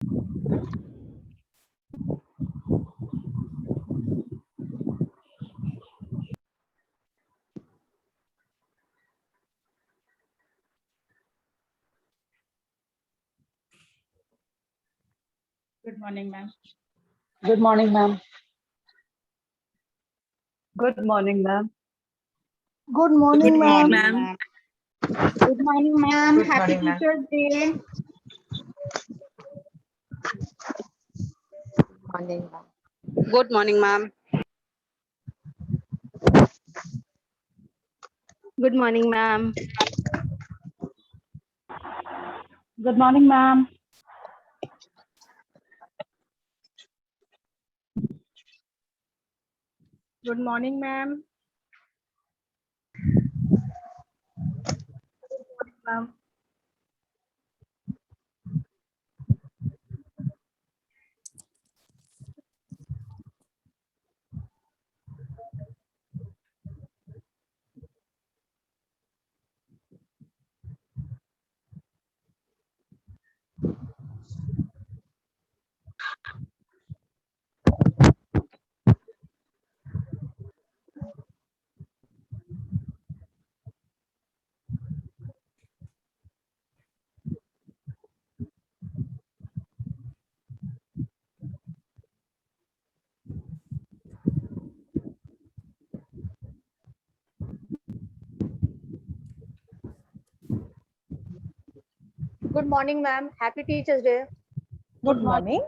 Good morning, ma'am. Good morning, ma'am. Good morning, ma'am. Good morning, ma'am. ma'am. Good morning, ma'am. Good Happy morning, ma'am. Teacher's Day. Morning, ma'am. Good morning, ma'am. Good morning, ma'am. Good morning, ma'am. Good morning, ma'am. Ma'am. Good morning, ma'am. Happy Teacher's Day. Good morning.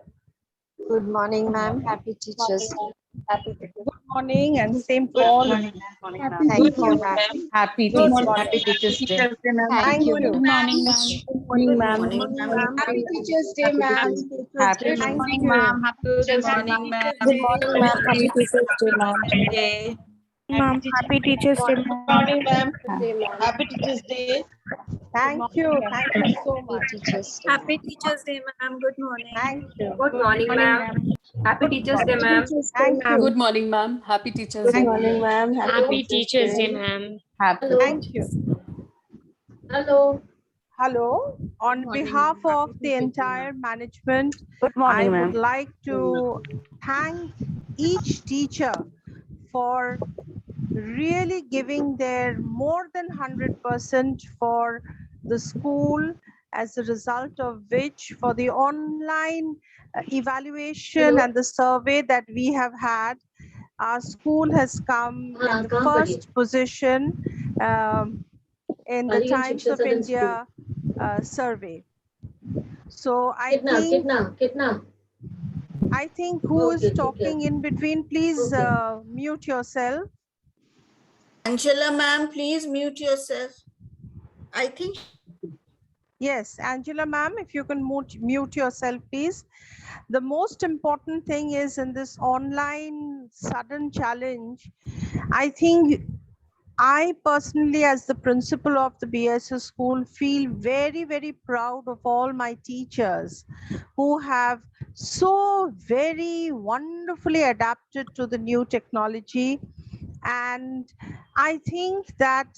Good morning, ma'am. Happy Teachers Day. Happy Teacher's Day. Good morning, and same to Good all. morning, ma'am. Thank you, ma'am. Happy Good Teachers morning. Happy Teachers Day. Thank you. Good morning, ma'am. Good morning, ma'am. Good morning, ma'am. Happy Teacher's Day, ma'am. Happy Thank Morning, you. ma'am. Happy Good Teachers Day. morning, ma'am. Good morning, ma'am. Happy Teacher's Day, ma'am. Day. Ma'am, Happy Teacher's Day, ma'am. Morning, ma'am. Happy Teacher's Day. Thank you. Thank you so Happy much. Teachers Day. Happy Teacher's Day, ma'am. Good morning. Thank you. Good morning, ma'am. Happy Teacher's Day, ma'am. Thank you. Good morning, ma'am. Happy Teachers Good Day. morning, ma'am. Happy Teacher's Day, ma'am. Happy. Thank you. Hello. Hello. On behalf of the entire management, Good I morning, would ma'am. like to thank each teacher for really giving their more than 100% for the school, as a result of which for the online evaluation and the survey that we have had, our school has come in the first position in the Times of India survey. So I think who is talking in between, please mute yourself. Angela, ma'am, please mute yourself. I think. Yes, Angela, ma'am, if you can mute yourself, please. The most important thing is in this online sudden challenge, I think I personally, as the principal of the BSS school, feel very, very proud of all my teachers who have so very wonderfully adapted to the new technology. And I think that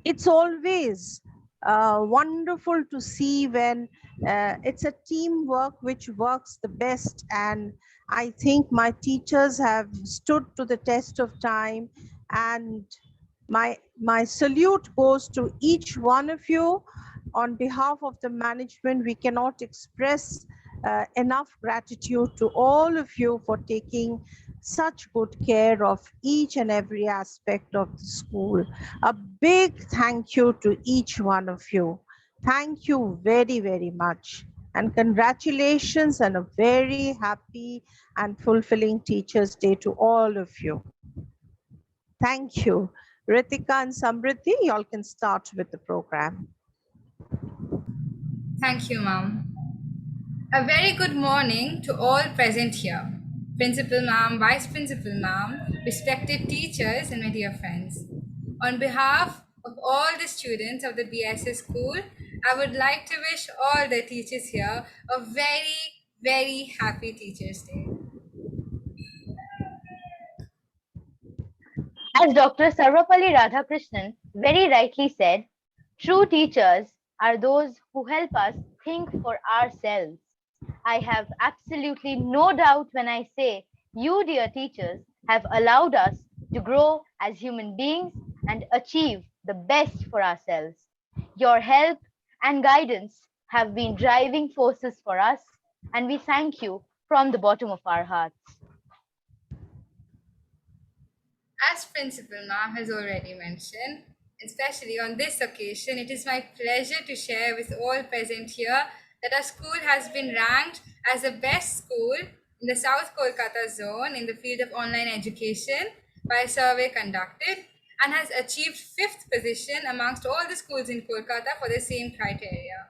it's always wonderful to see when it's a teamwork which works the best. And I think my teachers have stood to the test of time, and my salute goes to each one of you. On behalf of the management, we cannot express enough gratitude to all of you for taking such good care of each and every aspect of the school. A big thank you to each one of you. Thank you very, very much. And congratulations and a very happy and fulfilling Teachers' Day to all of you. Thank you. Ritika and Samriddhi, y'all can start with the program. Thank you, ma'am. A very good morning to all present here. Principal ma'am, Vice Principal ma'am, respected teachers and my dear friends. On behalf of all the students of the BSS school, I would like to wish all the teachers here a very, very happy Teachers' Day. As Dr. Sarvapalli Radhakrishnan very rightly said, true teachers are those who help us think for ourselves. I have absolutely no doubt when I say you, dear teachers, have allowed us to grow as human beings and achieve the best for ourselves. Your help and guidance have been driving forces for us, and we thank you from the bottom of our hearts. As Principal Ma'am has already mentioned, especially on this occasion, it is my pleasure to share with all present here that our school has been ranked as the best school in the South Kolkata zone in the field of online education by a survey conducted and has achieved 5th position amongst all the schools in Kolkata for the same criteria.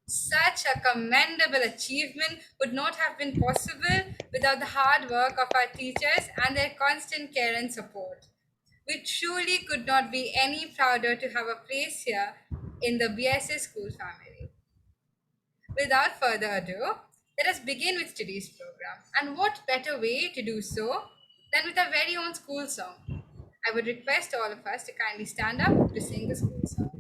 Such a commendable achievement would not have been possible without the hard work of our teachers and their constant care and support. We truly could not be any prouder to have a place here in the BSS school family. Without further ado, let us begin with today's program. And what better way to do so than with our very own school song? I would request all of us to kindly stand up to sing the school song.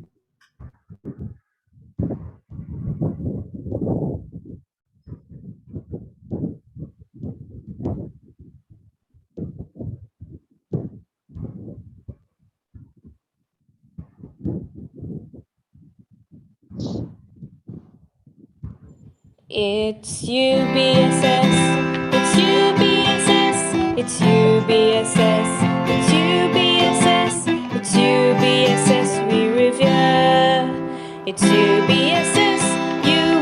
It's UBSS, it's UBSS, it's UBSS, it's UBSS, it's UBSS we revere. It's UBSS,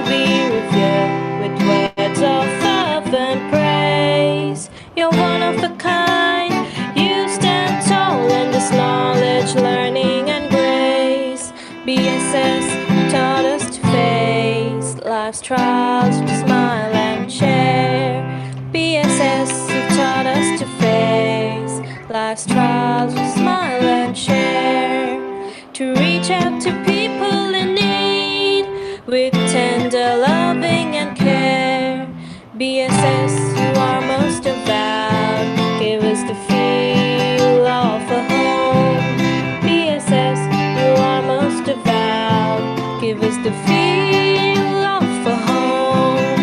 we revere with words of love and praise. You're one of a kind, you stand tall in this knowledge, learning and grace. BSS taught us to face life's trials with smile and share. BSS, you've taught us to face life's trials with smile and share. To reach out to people in need with tender loving and care. BSS, you are most devout, give us the feel of a home. BSS, you are most devout, give us the feel of a home.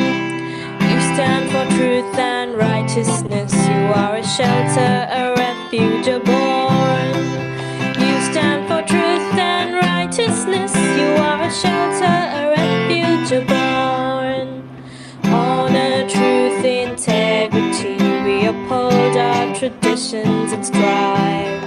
You stand for truth and righteousness, you are a shelter, a refuge, a born. You stand for truth and righteousness, you are a shelter, a refuge, a born. Honor, truth, integrity, we uphold our traditions and strive.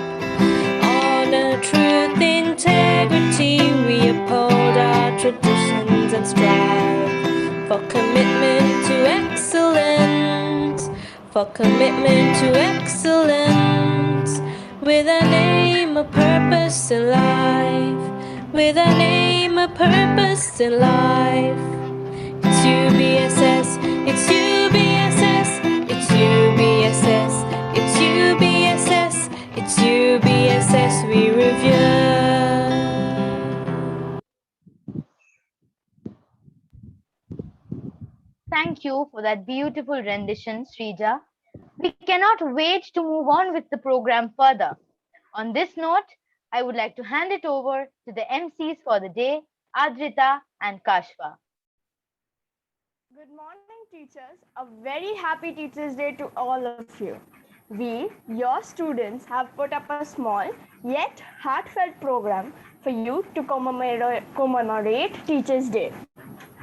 Honor, truth, integrity, we uphold our traditions and strive. For commitment to excellence, for commitment to excellence. With an aim, a purpose in life, with an aim, a purpose in life. It's UBSS, it's UBSS, it's UBSS, it's UBSS, it's UBSS we revere. Thank you for that beautiful rendition, Srija. We cannot wait to move on with the program further. On this note, I would like to hand it over to the MCs for the day, Adrita and Kashva. Good morning, teachers. A very happy Teachers' Day to all of you. We, your students, have put up a small yet heartfelt program for you to commemorate Teachers' Day.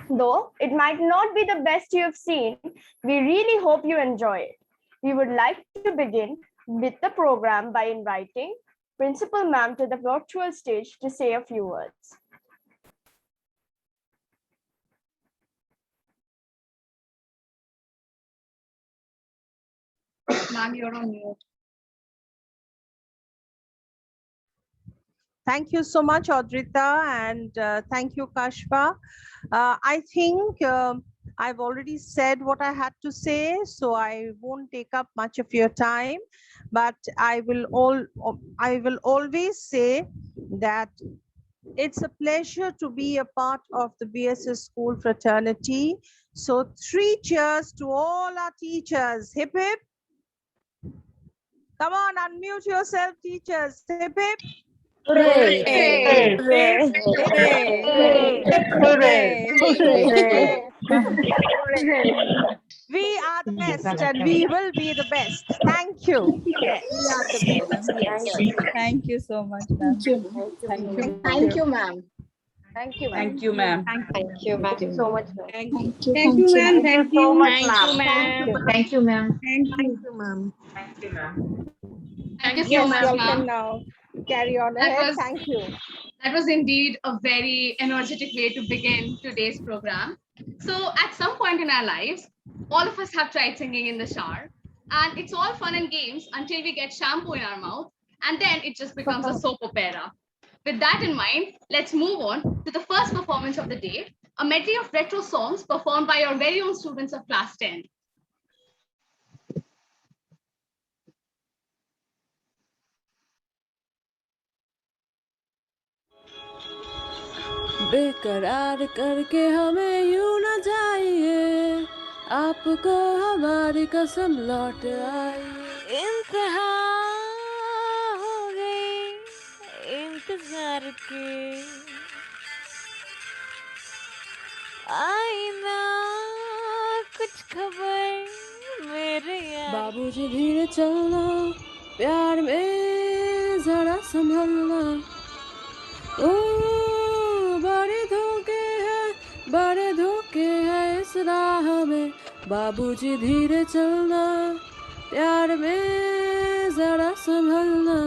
Though it might not be the best you have seen, we really hope you enjoy it. We would like to begin with the program by inviting Principal Ma'am to the virtual stage to say a few words. Ma'am, you're on mute. Thank you so much, Audrita, and thank you, Kashva. I think I've already said what I had to say, so I won't take up much of your time. But I will always say that it's a pleasure to be a part of the BSS school fraternity. So 3 cheers to all our teachers. Hip hip. Come on, unmute yourself, teachers. Hip hip. Hooray! Hooray! Hooray! Hooray! Hooray! Hooray! We are the best and we will be the best. Thank you. Yes. We are the best. Yes. Thank you so much, ma'am. Thank you. Thank you. ma'am. Thank you, ma'am. Thank you, ma'am. Thank you, ma'am. Thank you so much, ma'am. Thank you, you. thank you, ma'am. Thank you so much, ma'am. Thank you. Thank you, ma'am. Thank you, ma'am. Thank you so Yes, much, you all ma'am. can now carry on That ahead. was Thank you. that was indeed a very energetic way to begin today's program. So, at some point in our lives, all of us have tried singing in the shower, and it's all fun and games until we get shampoo in our mouth, and then it just becomes a soap opera. With that in mind, let's move on to the first performance of the day, a medley of retro songs performed by your very own students of class 10. बेकरार करके हमें यूं न जाइए, आपको हमारी कसम लौट आई। इंतहा हो गई इंतजार की, आई ना कुछ खबर मेरे यार। बाबूजी धीरे चलना, प्यार में जरा संभलना, ओ बड़े धोखे हैं इस राह में। बाबूजी धीरे चलना, प्यार में जरा संभलना,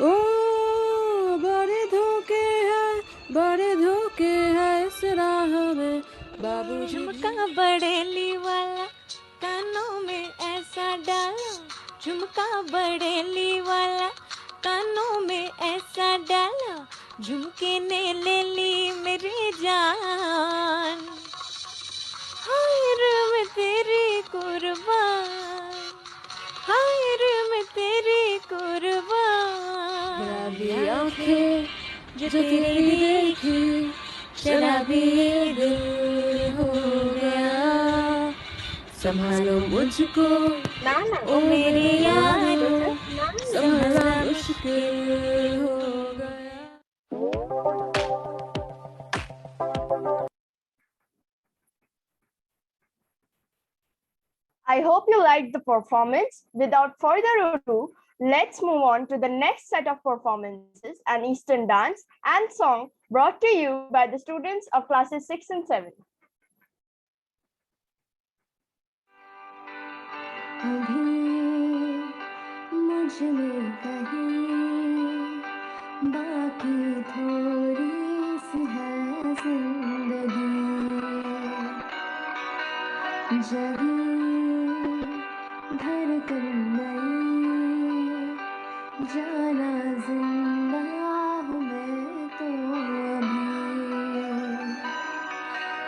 ओ बड़े धोखे हैं इस राह में। बाबूजी झुमका बड़ेली वाला कानों में ऐसा डालो, झुमका बड़ेली वाला कानों में ऐसा डाला, झुमके ने ले ली मेरी जान। हाय रे मैं तेरी कुर्बान, हाय रे मैं तेरी कुर्बान। शराबी आंखें जो तेरी देखी, शराबी ये दिल हो गया। संभालो मुझको ओ मेरे यारो, संभालना मुश्किल हो गया। I hope you liked the performance. Without further ado, let's move on to the next set of performances, an Eastern dance and song brought to you by the students of classes 6 and 7. मुझ में कहीं बाकी थोड़ी सी है जिंदगी, जगी धड़कन नई, जाना जिंदा हूँ मैं तो अभी।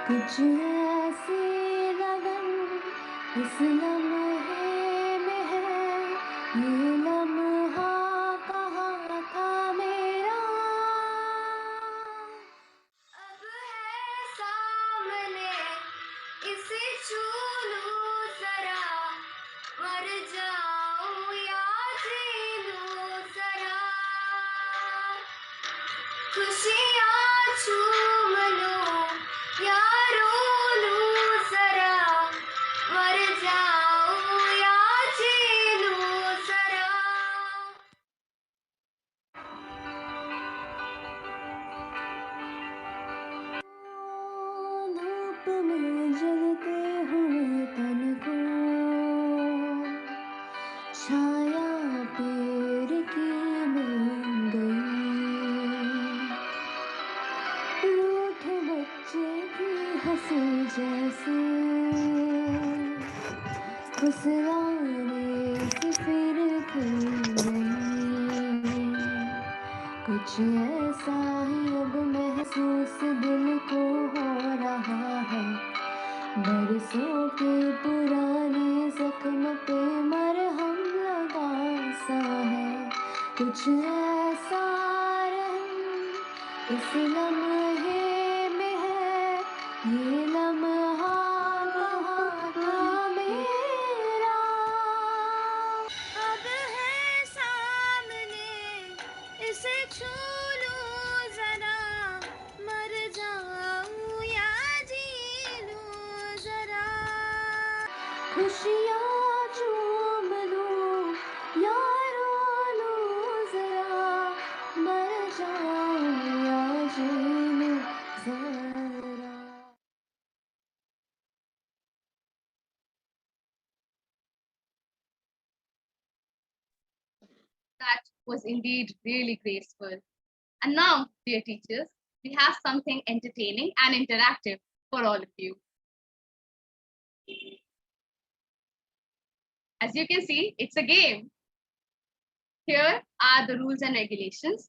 कुछ ऐसी लगन इस लम्हे में है, ये लम्हा कहाँ था मेरा। अब है सामने इसे छू लूं जरा, मर जाऊं या जी लूं जरा। खुशियाँ चूम लूं या रो लूं जरा, मर जाऊं या जी लूं जरा। धूप में जलते हुए तन को छाया पेड़ की मिल गई, रूठे बच्चे की हंसी जैसे फुसलाने से फिर खिल गई। कुछ ऐसा ही अब महसूस दिल को हो रहा है, बरसों के पुराने जख्म पे मरहम लगा सा है। कुछ ऐसा रहम इस लम्हे में है, ये लम्हा कहाँ था मेरा। अब है सामने इसे छू लूं जरा, मर जाऊं या जी खुशियाँ चूम लूं या रो लूं जरा, मर जाऊं या जी लूं जरा. That was indeed really graceful. And now, dear teachers, we have something entertaining and interactive for all of you. As you can see, it's a game. Here are the rules and regulations.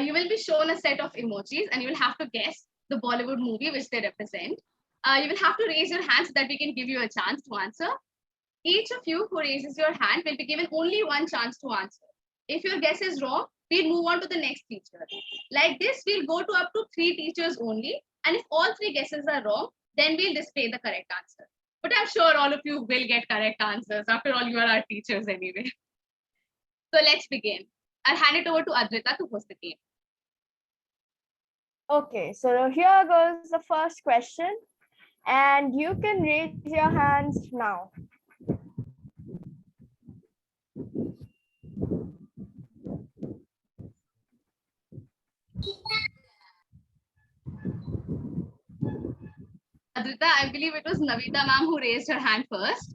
You will be shown a set of emojis and you will have to guess the Bollywood movie which they represent. You will have to raise your hand so that we can give you a chance to answer. Each of you who raises your hand will be given only one chance to answer. If your guess is wrong, we'll move on to the next teacher. Like this, we'll go to up to 3 teachers only. And if all 3 guesses are wrong, then we'll display the correct answer. But I'm sure all of you will get correct answers. After all, you are our teachers anyway. So let's begin. I'll hand it over to Adrita to host the game. Okay, so here goes the first question, and you can raise your hands now. Adrita, I believe it was Navita ma'am who raised her hand first.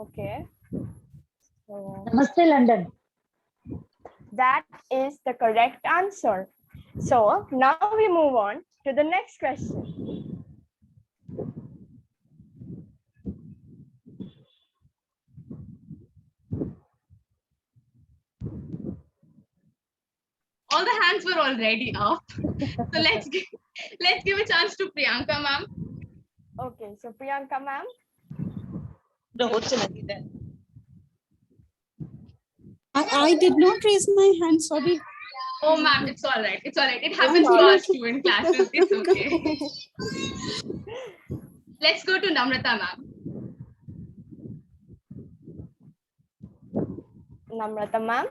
Okay. So Namaste, London. that is the correct answer. So now we move on to the next question. All the hands were already up. So let's give a chance to Priyanka ma'am. Okay, so Priyanka ma'am. I did not raise my hand, sorry. Oh ma'am, it's all right. It's all right. It happens to us too in classes. It's okay. Let's go to Namrata ma'am. Namrata ma'am.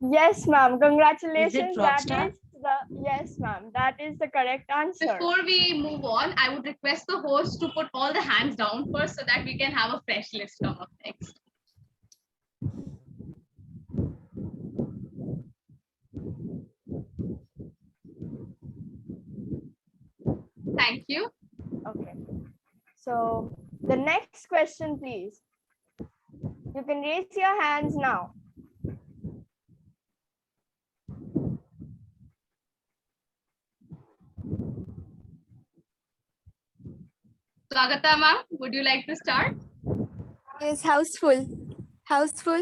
Yes, ma'am. Congratulations. Yes, ma'am. That is the correct answer. Before we move on, I would request the host to put all the hands down first so that we can have a fresh list come up next. Thank you. Okay. So the next question, please. You can raise your hands now. Swagata ma'am, would you like to start? Yes, houseful. Houseful.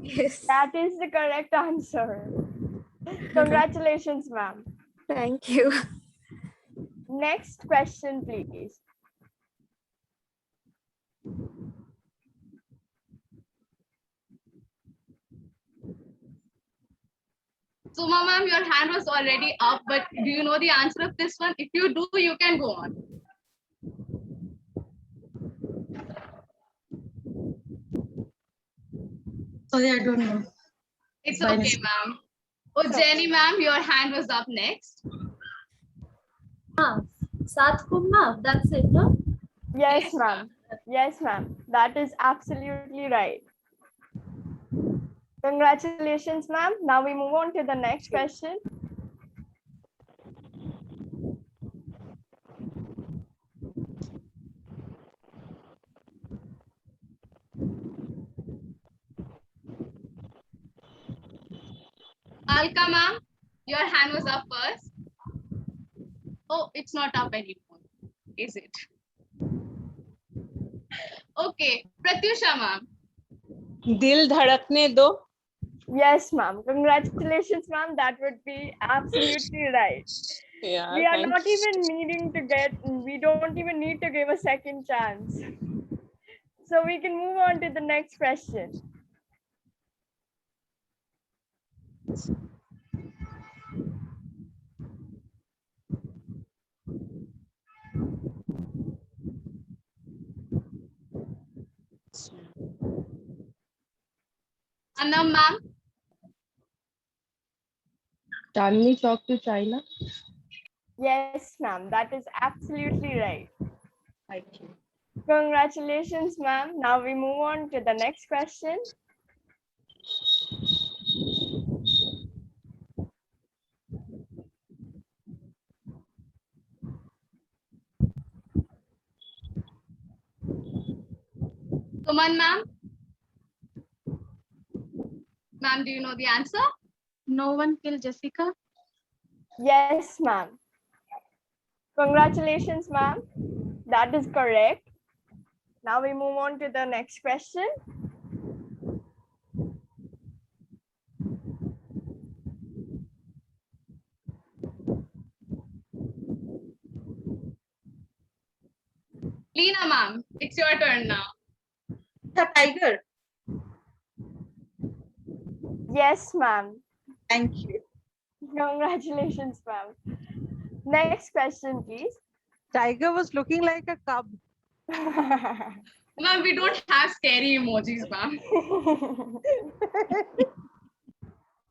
Yes. That is the correct answer. Congratulations, ma'am. Thank you. Next question, please. Suma ma'am, your hand was already up, but do you know the answer of this one? If you do, you can go on. Sorry, I don't know. It's okay, ma'am. Oh, Jenny ma'am, your hand was up next. Sat Kumma, that's it, no? Yes, ma'am. Yes, ma'am. That is absolutely right. Congratulations, ma'am. Now we move on to the next question. Alka ma'am, your hand was up first. Oh, it's not up anymore, is it? Okay, Pratyusha ma'am. Dil dhadakne do. Yes, ma'am. Congratulations, ma'am. That would be absolutely right. Yeah, We are not even needing to we don't even need to give a second chance. So we can move on to the next question. Anam ma'am. Chandni Chowk to China. Yes, ma'am. That is absolutely right. Thank you. Congratulations, ma'am. Now we move on to the next question. Suman ma'am. Ma'am, do you know the answer? No one killed Jessica. Yes, ma'am. Congratulations, ma'am. That is correct. Now we move on to the next question. Leena ma'am, it's your turn now. The tiger. Yes, ma'am. Thank you. Congratulations, ma'am. Next question, please. Tiger was looking like a cub. Ma'am, we don't have scary emojis, ma'am.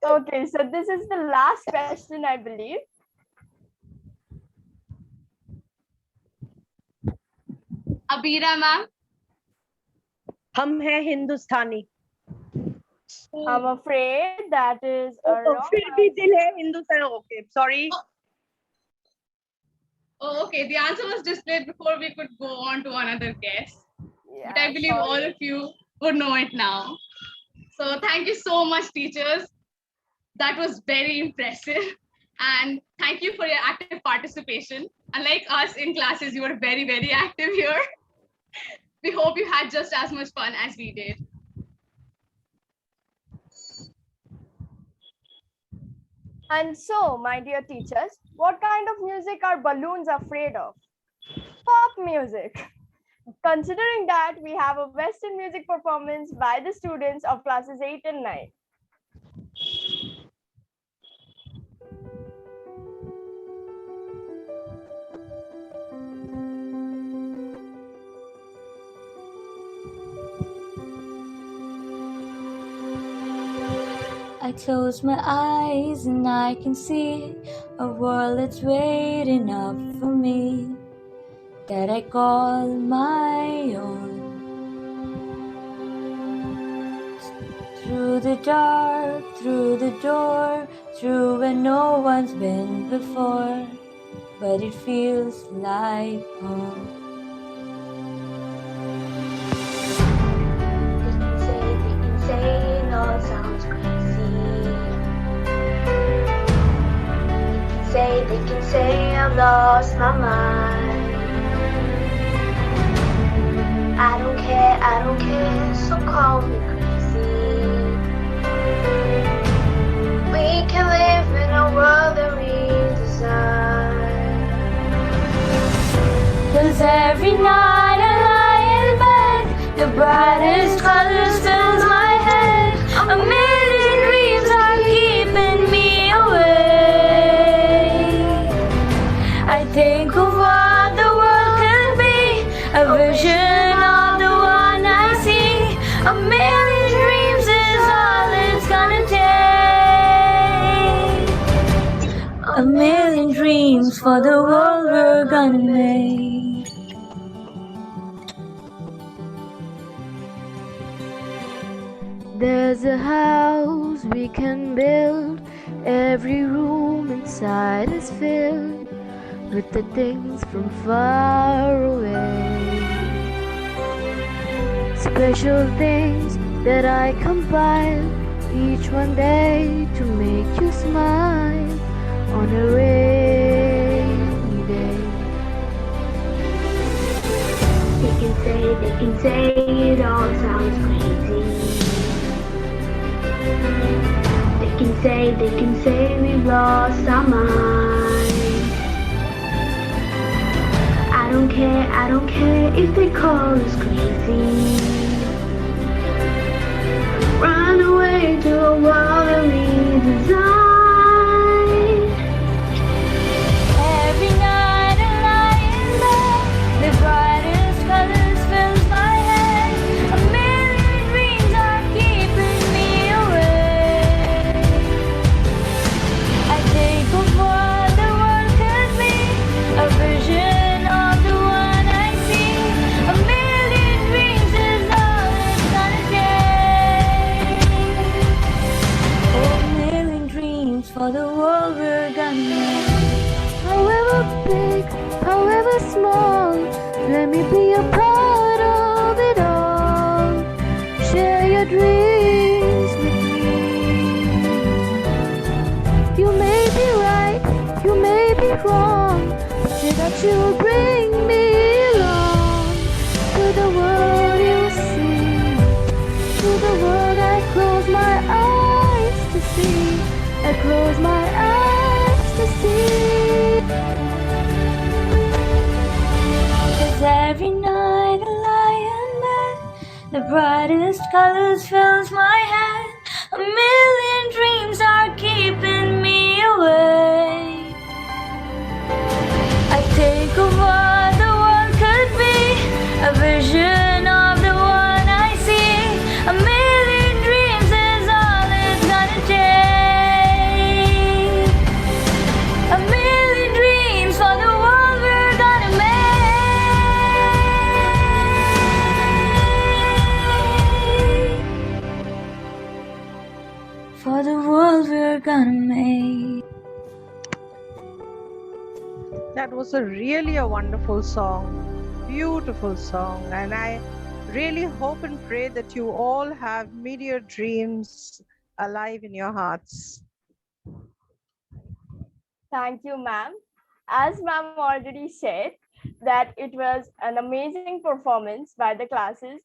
Okay, so this is the last question, I believe. Abira ma'am. हम हैं हिंदुस्तानी. I'm afraid that is a wrong फिर भी दिल है हिंदुस्तानी. Okay, sorry. Oh, okay. The answer was displayed before we could go on to another guess. Yeah, but I believe all of you would know it now. So thank you so much, teachers. That was very impressive. And thank you for your active participation. Unlike us in classes, you were very, very active here. We hope you had just as much fun as we did. And so, my dear teachers, what kind of music are balloons afraid of? Pop music. Considering that, we have a Western music performance by the students of classes 8 and 9. I close my eyes and I can see a world that's waiting up for me, that I call my own. Through the dark, through the door, through where no one's been before, but it feels like home. They can say it all sounds crazy. They can say I've lost my mind. I don't care, so call me crazy. We can live in a world that we design. 'Cause every night I lie in bed, the brightest colors fills my head. A million dreams are keeping me awake. I think of what the world could be, a vision of the one I see. A million dreams is all it's gonna take. A million dreams for the world we're gonna make. There's a house we can build, every room inside is filled with the things from far away. Special things that I compile, each one day to make you smile on a rainy day. They can say it all sounds crazy. They can say we've lost our mind. I don't care if they call us crazy. Run away to a world that we design. Every night I lie in bed, the brightest colors fills my head. A million dreams are keeping me small. Let me be a part of it all. Share your dreams with me. You may be right, you may be wrong, but say that you will bring me along to the world you see, to the world I close my eyes to see. I close my eyes to see. 'Cause every night I lie in bed, the brightest colors fills my head. A million dreams are keeping me awake. I think of what the world could be, a vision of the one I see. A million dreams is all it's gonna take. A million dreams for the world we're gonna make. For the world we're gonna make. That was really a wonderful song, beautiful song, and I really hope and pray that you all have meteor dreams alive in your hearts. Thank you, ma'am. As ma'am already said, that it was an amazing performance by the classes,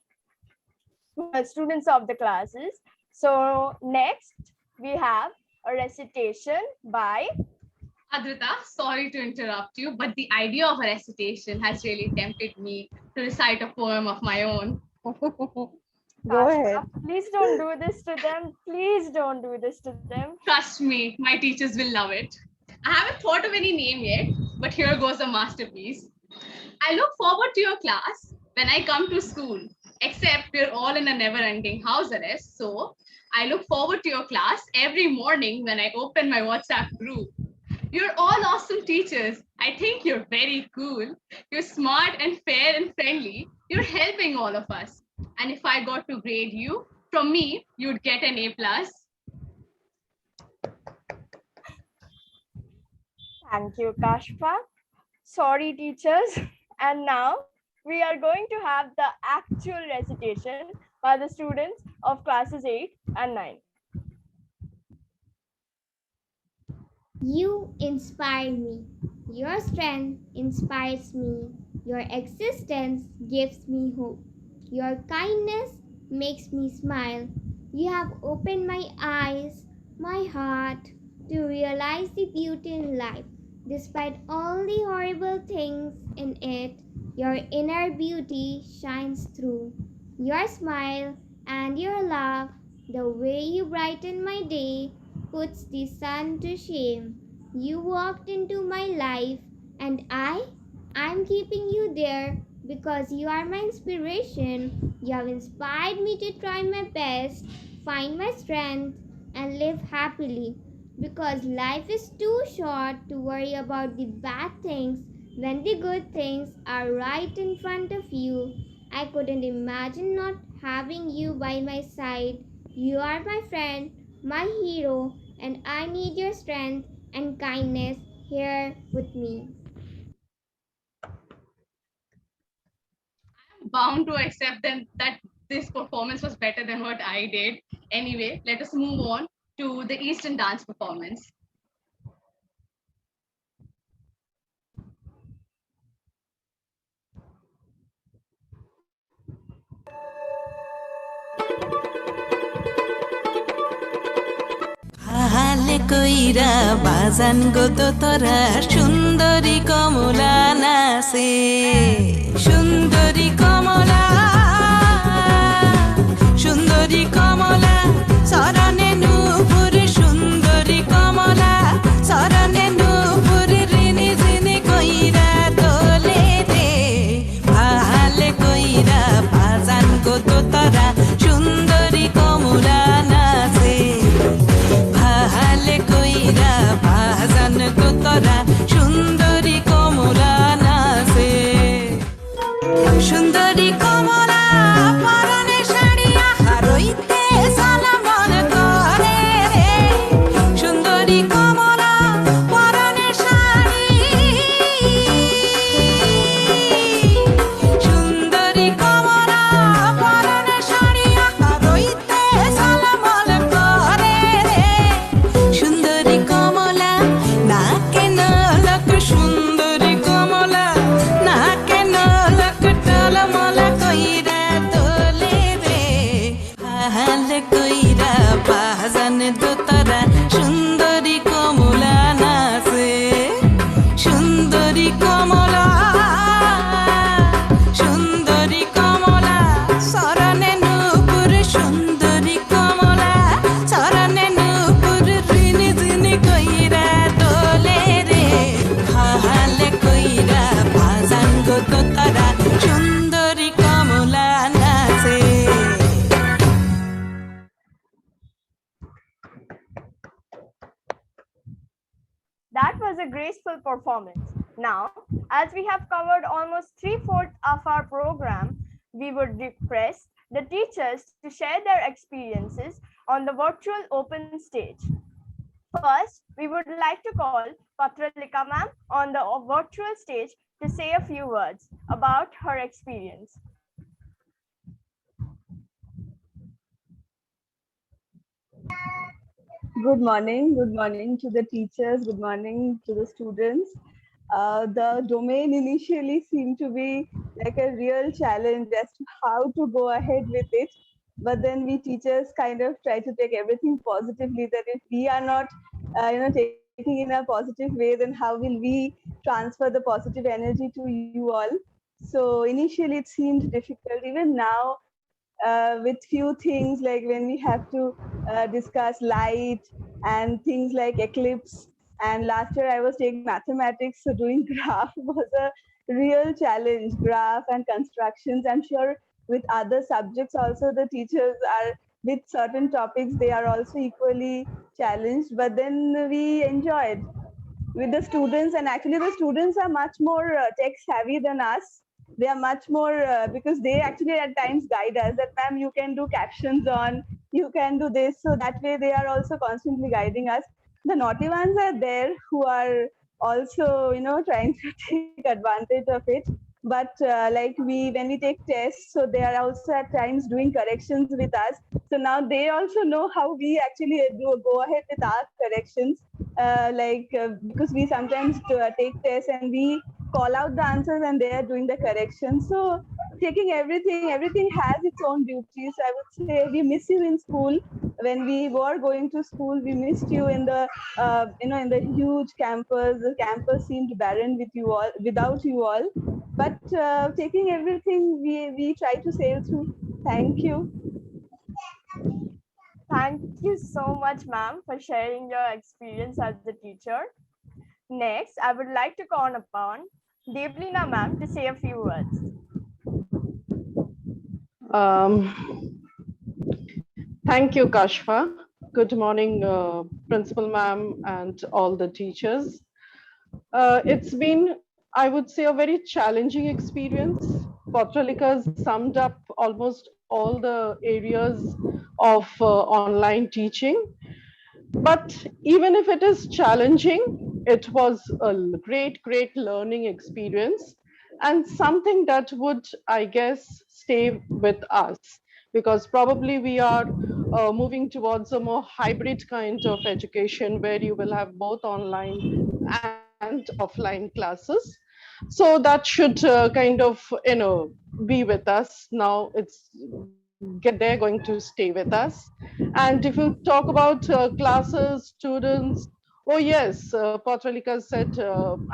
students of the classes. So next we have a recitation by Adrita, sorry to interrupt you, but the idea of a recitation has really tempted me to recite a poem of my own. Go ahead. Please don't do this to them. Please don't do this to them. Trust me, my teachers will love it. I haven't thought of any name yet, but here goes a masterpiece. I look forward to your class when I come to school, except we're all in a never-ending house arrest. So I look forward to your class every morning when I open my WhatsApp group. You're all awesome teachers. I think you're very cool. You're smart and fair and friendly. You're helping all of us. And if I got to grade you, from me, you'd get an A+. Thank you, Kashfa. Sorry, teachers. And now we are going to have the actual recitation by the students of classes 8 and 9. You inspire me. Your strength inspires me. Your existence gives me hope. Your kindness makes me smile. You have opened my eyes, my heart, to realize the beauty in life. Despite all the horrible things in it, your inner beauty shines through. Your smile and your laugh, the way you brighten my day, puts the sun to shame. You walked into my life, and I'm keeping you there because you are my inspiration. You have inspired me to try my best, find my strength, and live happily. Because life is too short to worry about the bad things when the good things are right in front of you. I couldn't imagine not having you by my side. You are my friend, my hero, and I need your strength and kindness here with me. I'm bound to accept then that this performance was better than what I did. Anyway, let us move on to the Eastern dance performance. হালে কইরা বাজান গো তো তোরা সুন্দরী কমলা নাচে সুন্দরী কমলা সুন্দরী কমলা সরনে নূপুর সুন্দরী কমলা সরনে নূপুর রিনি ঝিনি কইরা তোলে রে হালে কইরা বাজান গো তো তোরা সুন্দরী কমলা নাচে ভালে কইরা বাজান গো তোরা সুন্দরী কমলা নাচে সুন্দরী কমলা পরনে শাড়িয়া হারইতে সালামন করে রে সুন্দরী কমলা পরনে শাড়ি বাজান দোতারা সুন্দরী কমলা নাচে সুন্দরী কমলা সুন্দরী কমলা সরনে নূপুর সুন্দরী কমলা সরনে নূপুর রিনি জিনি কইরা দোলে রে হালে কইরা বাজান দোতারা সুন্দরী কমলা নাচে That was a graceful performance. Now, as we have covered almost 3/4 of our program, we would request the teachers to share their experiences on the virtual open stage. First, we would like to call Patralika ma'am on the virtual stage to say a few words about her experience. Good morning to the teachers, good morning to the students. The domain initially seemed to be like a real challenge as to how to go ahead with it. But then we teachers kind of try to take everything positively, that if we are not taking in a positive way, then how will we transfer the positive energy to you all? So initially it seemed difficult. Even now, with few things like when we have to discuss light and things like eclipse. And last year I was taking mathematics, so doing graph was a real challenge, graph and constructions. I'm sure with other subjects also the teachers are, with certain topics, they are also equally challenged, but then we enjoyed with the students. And actually the students are much more tech savvy than us. They are much more because they actually at times guide us that ma'am, you can do captions on, you can do this. So that way they are also constantly guiding us. The naughty ones are there who are also trying to take advantage of it. But like when we take tests, so they are also at times doing corrections with us. So now they also know how we actually go ahead with our corrections. Because we sometimes take tests and we call out the answers and they are doing the corrections. So taking everything has its own duties. I would say we miss you in school. When we were going to school, we missed you in the in the huge campus. The campus seemed barren with you all, without you all. But taking everything, we try to sail through. Thank you. Thank you so much, ma'am, for sharing your experience as a teacher. Next, I would like to call upon Devlina ma'am to say a few words. Thank you, Kashfa. Good morning, Principal Ma'am and all the teachers. It's been, I would say, a very challenging experience. Patralika summed up almost all the areas of online teaching. But even if it is challenging, it was a great learning experience and something that would, I guess, stay with us, because probably we are moving towards a more hybrid kind of education where you will have both online and offline classes. So that should kind of be with us now. They're going to stay with us. And if you talk about classes, students, oh yes, Patralika said,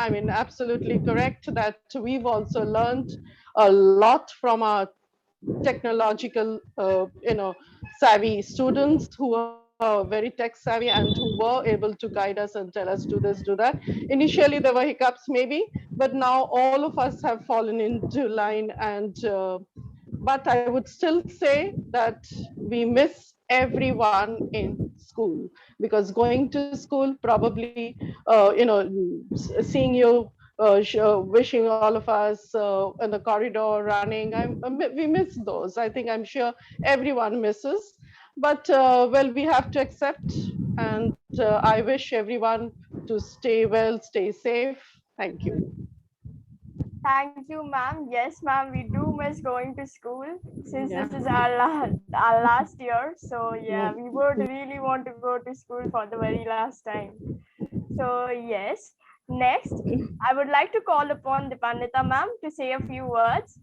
I mean, absolutely correct, that we've also learned a lot from our technological, savvy students who are very tech savvy and who were able to guide us and tell us, do this, do that. Initially, there were hiccups maybe, but now all of us have fallen into line. And but I would still say that we miss everyone in school, because going to school, probably seeing you, wishing all of us in the corridor running, we miss those. I think, I'm sure everyone misses. But well, we have to accept. And I wish everyone to stay well, stay safe. Thank you. Thank you, ma'am. Yes, ma'am, we do miss going to school since this is our last year. So yeah, we would really want to go to school for the very last time. So yes, next, I would like to call upon Dipannita ma'am to say a few words.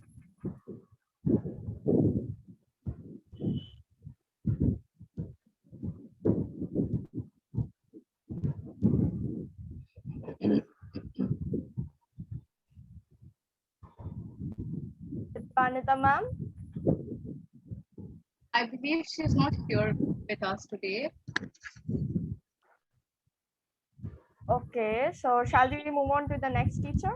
Dipanita ma'am? I believe she's not here with us today. Okay, so shall we move on to the next teacher?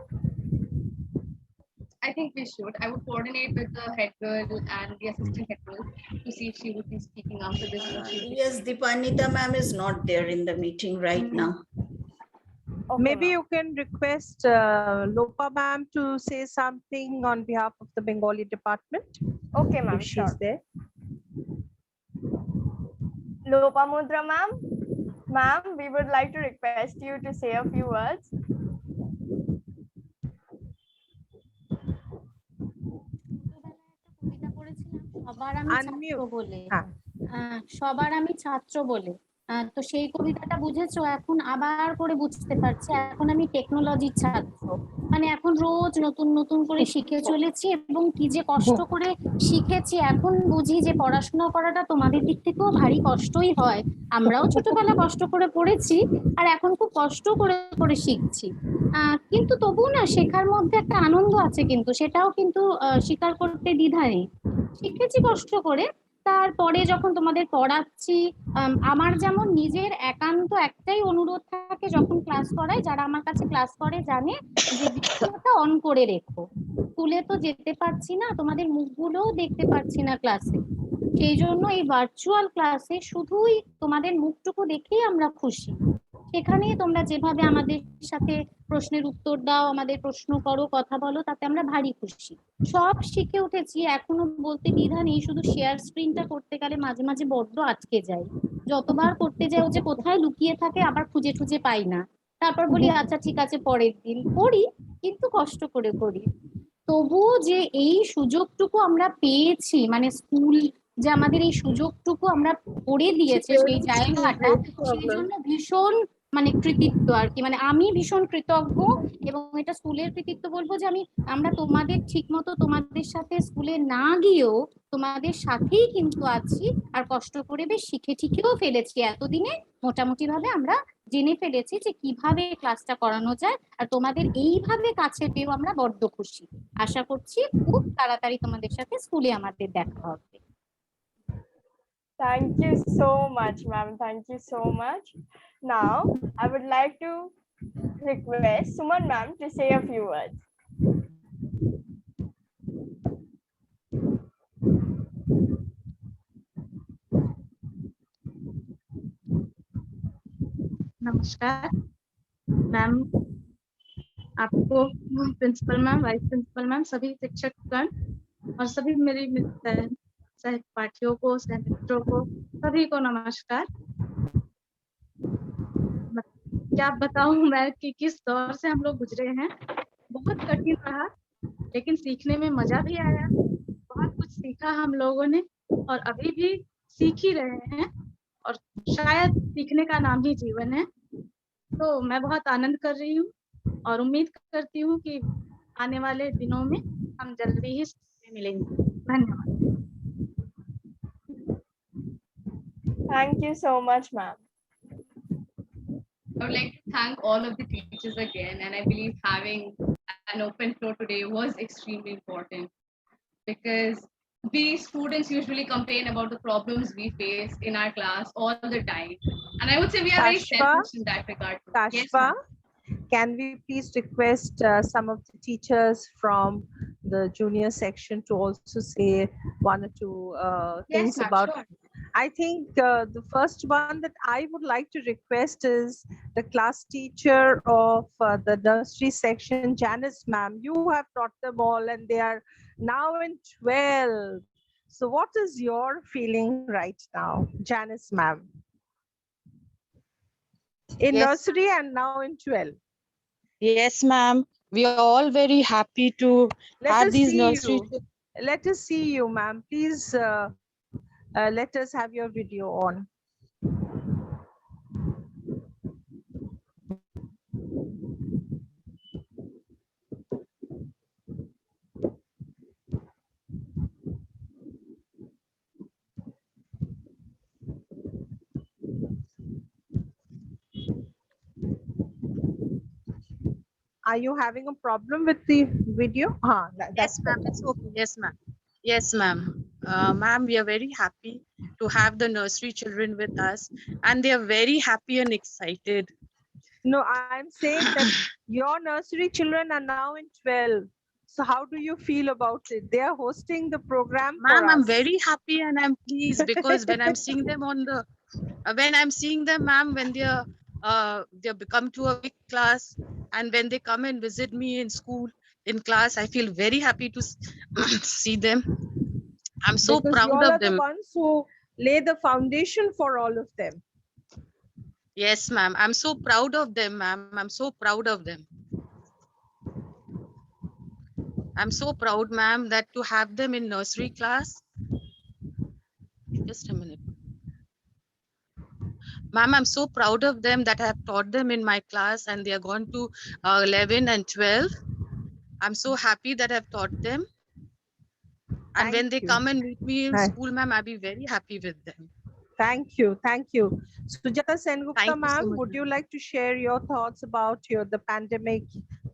I think we should. I would coordinate with the head girl and the assistant head girl to see if she would be speaking after this. Yes, Dipanita ma'am is not there in the meeting right now. Okay, Maybe you can request Lopa ma'am to say something on behalf of the Bengali department. Okay, ma'am, If she's sure. there. Lopamudra ma'am? Ma'am, we would like to request you to say a few words. সবার আমি ছাত্র বলে তো সেই কবিতাটা বুঝেছো এখন আবার করে বুঝতে পারছি এখন আমি টেকনোলজির ছাত্র মানে এখন রোজ নতুন নতুন করে শিখে চলেছি এবং কি যে কষ্ট করে শিখেছি এখন বুঝি যে পড়াশোনা করাটা তোমাদের দিক থেকেও ভারী কষ্টই হয় আমরাও ছোটবেলা কষ্ট করে পড়েছি আর এখন খুব কষ্ট করে করে শিখছি কিন্তু তবুও না শেখার মধ্যে একটা আনন্দ আছে কিন্তু সেটাও কিন্তু স্বীকার করতে দ্বিধা নেই শিখেছি কষ্ট করে তারপরে যখন তোমাদের পড়াচ্ছি আমার যেমন নিজের একান্ত একটাই অনুরোধ থাকে যখন ক্লাস করাই যারা আমার কাছে ক্লাস করে জানে যে ভিডিওটা অন করে রেখো স্কুলে তো যেতে পারছি না তোমাদের মুখগুলোও দেখতে পাচ্ছি না ক্লাসে সেই জন্য এই ভার্চুয়াল ক্লাসে শুধুই তোমাদের মুখটুকু দেখেই আমরা খুশি সেখানে তোমরা যেভাবে আমাদের সাথে প্রশ্নের উত্তর দাও আমাদের প্রশ্ন করো কথা বলো তাতে আমরা ভারী খুশি সব শিখে উঠেছি এখনো বলতে দ্বিধা নেই শুধু শেয়ার স্ক্রিনটা করতে গেলে মাঝে মাঝে বড্ড আটকে যায় যতবার করতে যাই যে কোথায় লুকিয়ে থাকে আবার খুঁজে খুঁজে পাই না তারপর বলি আচ্ছা ঠিক আছে পরের দিন করি কিন্তু কষ্ট করে করি তবুও যে এই সুযোগটুকু আমরা পেয়েছি মানে স্কুল যে আমাদের এই সুযোগটুকু আমরা করে দিয়েছে সেই জায়গাটা সেই জন্য ভীষণ মানে কৃতিত্ব আর কি মানে আমি ভীষণ কৃতজ্ঞ এবং এটা স্কুলের কৃতিত্ব বলবো যে আমরা তোমাদের ঠিক মতো তোমাদের সাথে স্কুলে না গিয়েও তোমাদের সাথেই কিন্তু আছি আর কষ্ট করে বেশ শিখে ঠিকেও ফেলেছি এতদিনে মোটামুটি ভাবে আমরা জেনে ফেলেছি যে কিভাবে ক্লাসটা করানো যায় আর তোমাদের এইভাবে কাছে পেয়েও আমরা বড্ড খুশি আশা করছি খুব তাড়াতাড়ি তোমাদের সাথে স্কুলে আমাদের দেখা হবে Thank you so much, ma'am. Thank you so much. Now, I would like to request Suman ma'am to say a few words. नमस्कार मैम आपको principal ma'am vice principal ma'am सभी शिक्षकगण और सभी मेरी सहपाठियों को सहमित्रों को सभी को नमस्कार क्या बताऊं मैं कि किस दौर से हम लोग गुजरे हैं बहुत कठिन रहा लेकिन सीखने में मजा भी आया बहुत कुछ सीखा हम लोगों ने और अभी भी सीख ही रहे हैं और शायद सीखने का नाम ही जीवन है तो मैं बहुत आनंद कर रही हूँ और उम्मीद करती हूँ कि आने वाले दिनों में हम जल्दी ही मिलेंगे धन्यवाद Thank you so much, ma'am. I would like to thank all of the teachers again, and I believe having an open floor today was extremely important because we students usually complain about the problems we face in our class all the time, and I would say we are very selfish in that regard. Kashfa, can we please request some of the teachers from the junior section to also say one or two things ma'am, about sure. I think the first one that I would like to request is the class teacher of the nursery section, Janice ma'am. You have taught them all and they are now in 12. So what is your feeling right now, Janice ma'am? In nursery and now in 12. Yes, ma'am. We are all very happy to have these nursery. Let us see you, ma'am. Please let us have your video on. Are you having a problem with the video? Yes, ma'am. It's okay. Yes, ma'am. Yes, ma'am. Ma'am, we are very happy to have the nursery children with us, and they are very happy and excited. No, I'm saying that your nursery children are now in 12. So how do you feel about it? They are hosting the program for Ma'am, I'm us. very happy and I'm pleased because when I'm seeing them when I'm seeing them, ma'am, when they become to a big class, and when they come and visit me in school, in class, I feel very happy to see them. I'm so Because you proud all of are the them. ones who lay the foundation for all of them. Yes, ma'am. I'm so proud of them, ma'am. I'm so proud of them. I'm so proud, ma'am, that to have them in nursery class. Just a minute. Ma'am, I'm so proud of them that I have taught them in my class and they are gone to 11 and 12. I'm so happy that I've taught them. And when they come and meet me in school, ma'am, I'll be very happy with them. Thank you. Thank you. Sujata Sengupta, Thank you so ma'am, much, would ma'am. you like to share your thoughts about the pandemic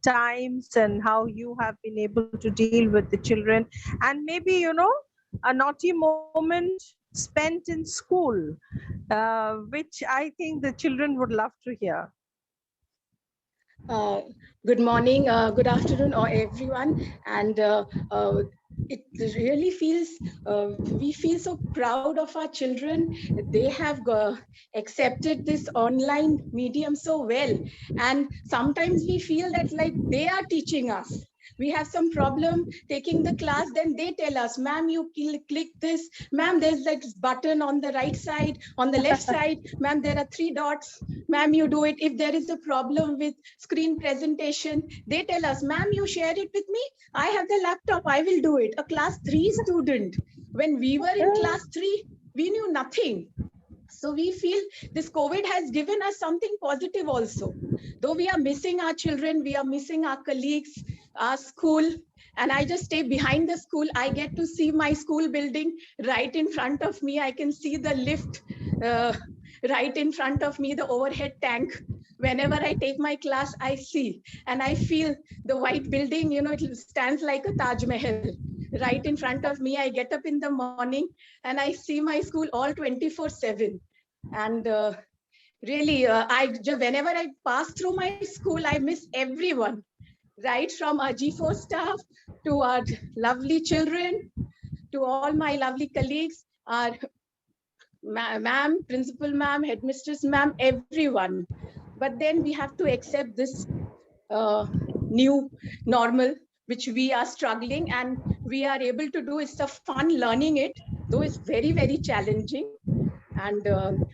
times and how you have been able to deal with the children and maybe, a naughty moment spent in school, which I think the children would love to hear. Good morning, good afternoon, or everyone. And it really feels, we feel so proud of our children. They have accepted this online medium so well. And sometimes we feel that like they are teaching us. We have some problem taking the class, then they tell us, ma'am, you click this, ma'am, there's like button on the right side, on the left side, ma'am, there are 3 dots, ma'am, you do it. If there is a problem with screen presentation, they tell us, ma'am, you share it with me, I have the laptop, I will do it. A class 3 student, when we were in class 3, we knew nothing. So we feel this COVID has given us something positive also. Though we are missing our children, we are missing our colleagues, our school, and I just stay behind the school. I get to see my school building right in front of me. I can see the lift right in front of me, the overhead tank. Whenever I take my class, I see, and I feel the white building, it stands like a Taj Mahal right in front of me. I get up in the morning and I see my school all 24/7. And really, whenever I pass through my school, I miss everyone, right from our G4 staff to our lovely children, to all my lovely colleagues, our ma'am, principal ma'am, headmistress ma'am, everyone. But then we have to accept this new normal, which we are struggling and we are able to do. It's a fun learning it, though it's very, very challenging. And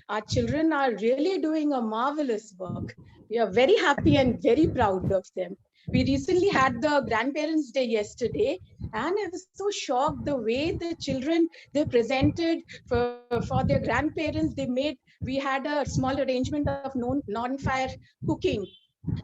our children are really doing a marvelous work. We are very happy and very proud of them. We recently had the Grandparents' Day yesterday, and I was so shocked the way the children, they presented for their grandparents. We had a small arrangement of non-fire cooking,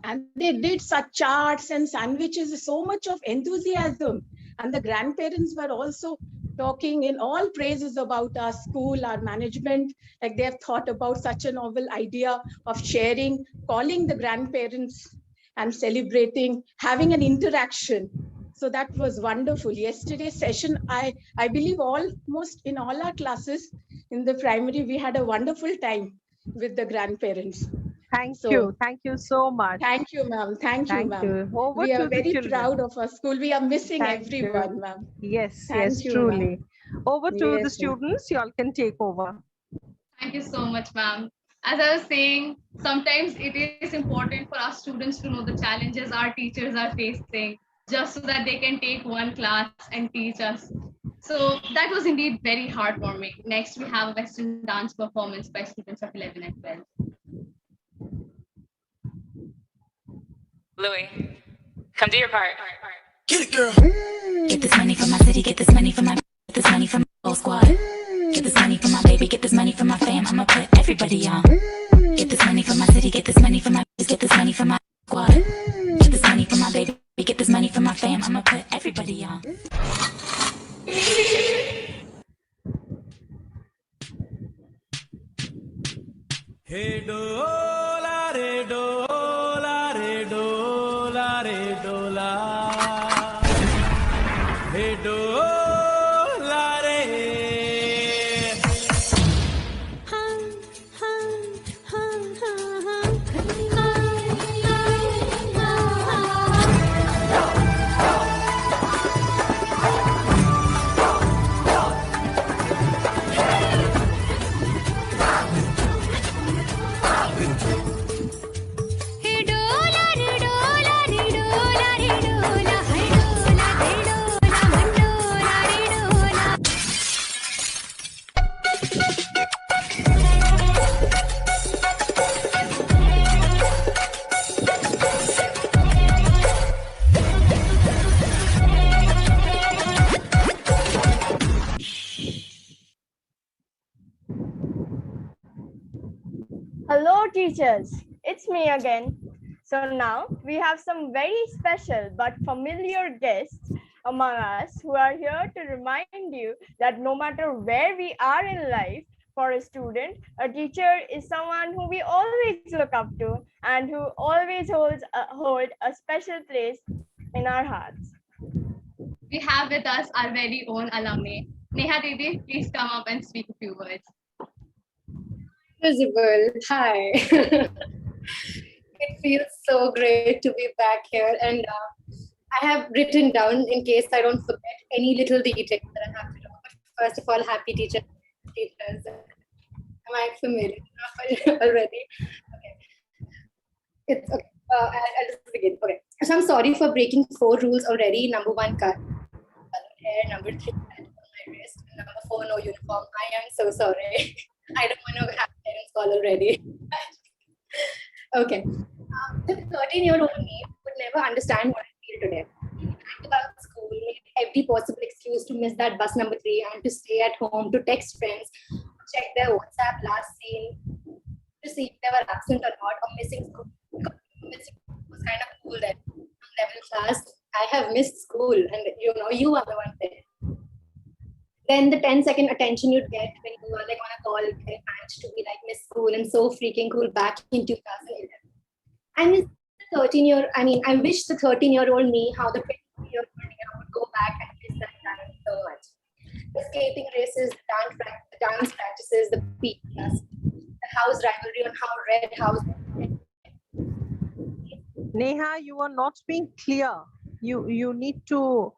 and they did such charts and sandwiches, so much of enthusiasm. And the grandparents were also talking in all praises about our school, our management, like they have thought about such a novel idea of sharing, calling the grandparents and celebrating, having an interaction. So that was wonderful. Yesterday's session, I believe almost in all our classes in the primary, we had a wonderful time with the grandparents. Thank you. Thank you so much. Thank you, ma'am. Thank you, ma'am. Over We are to the very children. proud of our school. We are missing Thank everyone, you. ma'am. Yes, Thank yes, you, truly. Over to the Yes, ma'am. students. You all can take over. Thank you so much, ma'am. As I was saying, sometimes it is important for our students to know the challenges our teachers are facing, just so that they can take one class and teach us. So that was indeed very hard for me. Next, we have a Western dance performance by students of 11 and 12. Louis, come do your part. Get it, girl. Get this money from my city, get this money from my, get this money from my whole squad. Get this money from my baby, get this money from my fam, I'ma put everybody on. Get this money from my city, get this money from my, get this money from my squad. Get this money from my baby, get this money from my fam, I'ma put everybody on. Hey dola re dola re dola re dola. Hey dola Hello, teachers. It's me again. So now we have some very special but familiar guests among us who are here to remind you that no matter where we are in life, for a student, a teacher is someone who we always look up to and who always hold a special place in our hearts. We have with us our very own alumni. Neha Didi, please come up and speak a few words. Visible. Hi. It feels so great to be back here, and I have written down in case I don't forget any little detail that I have to do. But first of all, happy teachers. Am I familiar enough already? Okay. It's okay. I'll just begin. Okay. So I'm sorry for breaking 4 rules already. Number 1, cut hair. Number 3, cut on my wrist. Number 4, no uniform. I am so sorry. I don't want to have parents call already. Okay. The 13-year-old me would never understand what I feel today. Think about school, made every possible excuse to miss that bus number 3 and to stay at home, to text friends, check their WhatsApp last seen, to see if they were absent or not, or missing school. Missing school was kind of cool then. 11th class, I have missed school, and you are the one there. Then the 10-second attention you'd get when you were like on a call, getting managed to be like miss school and so freaking cool back in 2011. I miss the 13-year. I wish the 13-year-old me how the 20-year-old me would go back and miss that time so much. The skating races, the dance practices, the PE class, the house rivalry on how red house. Neha, you are not being clear. You need to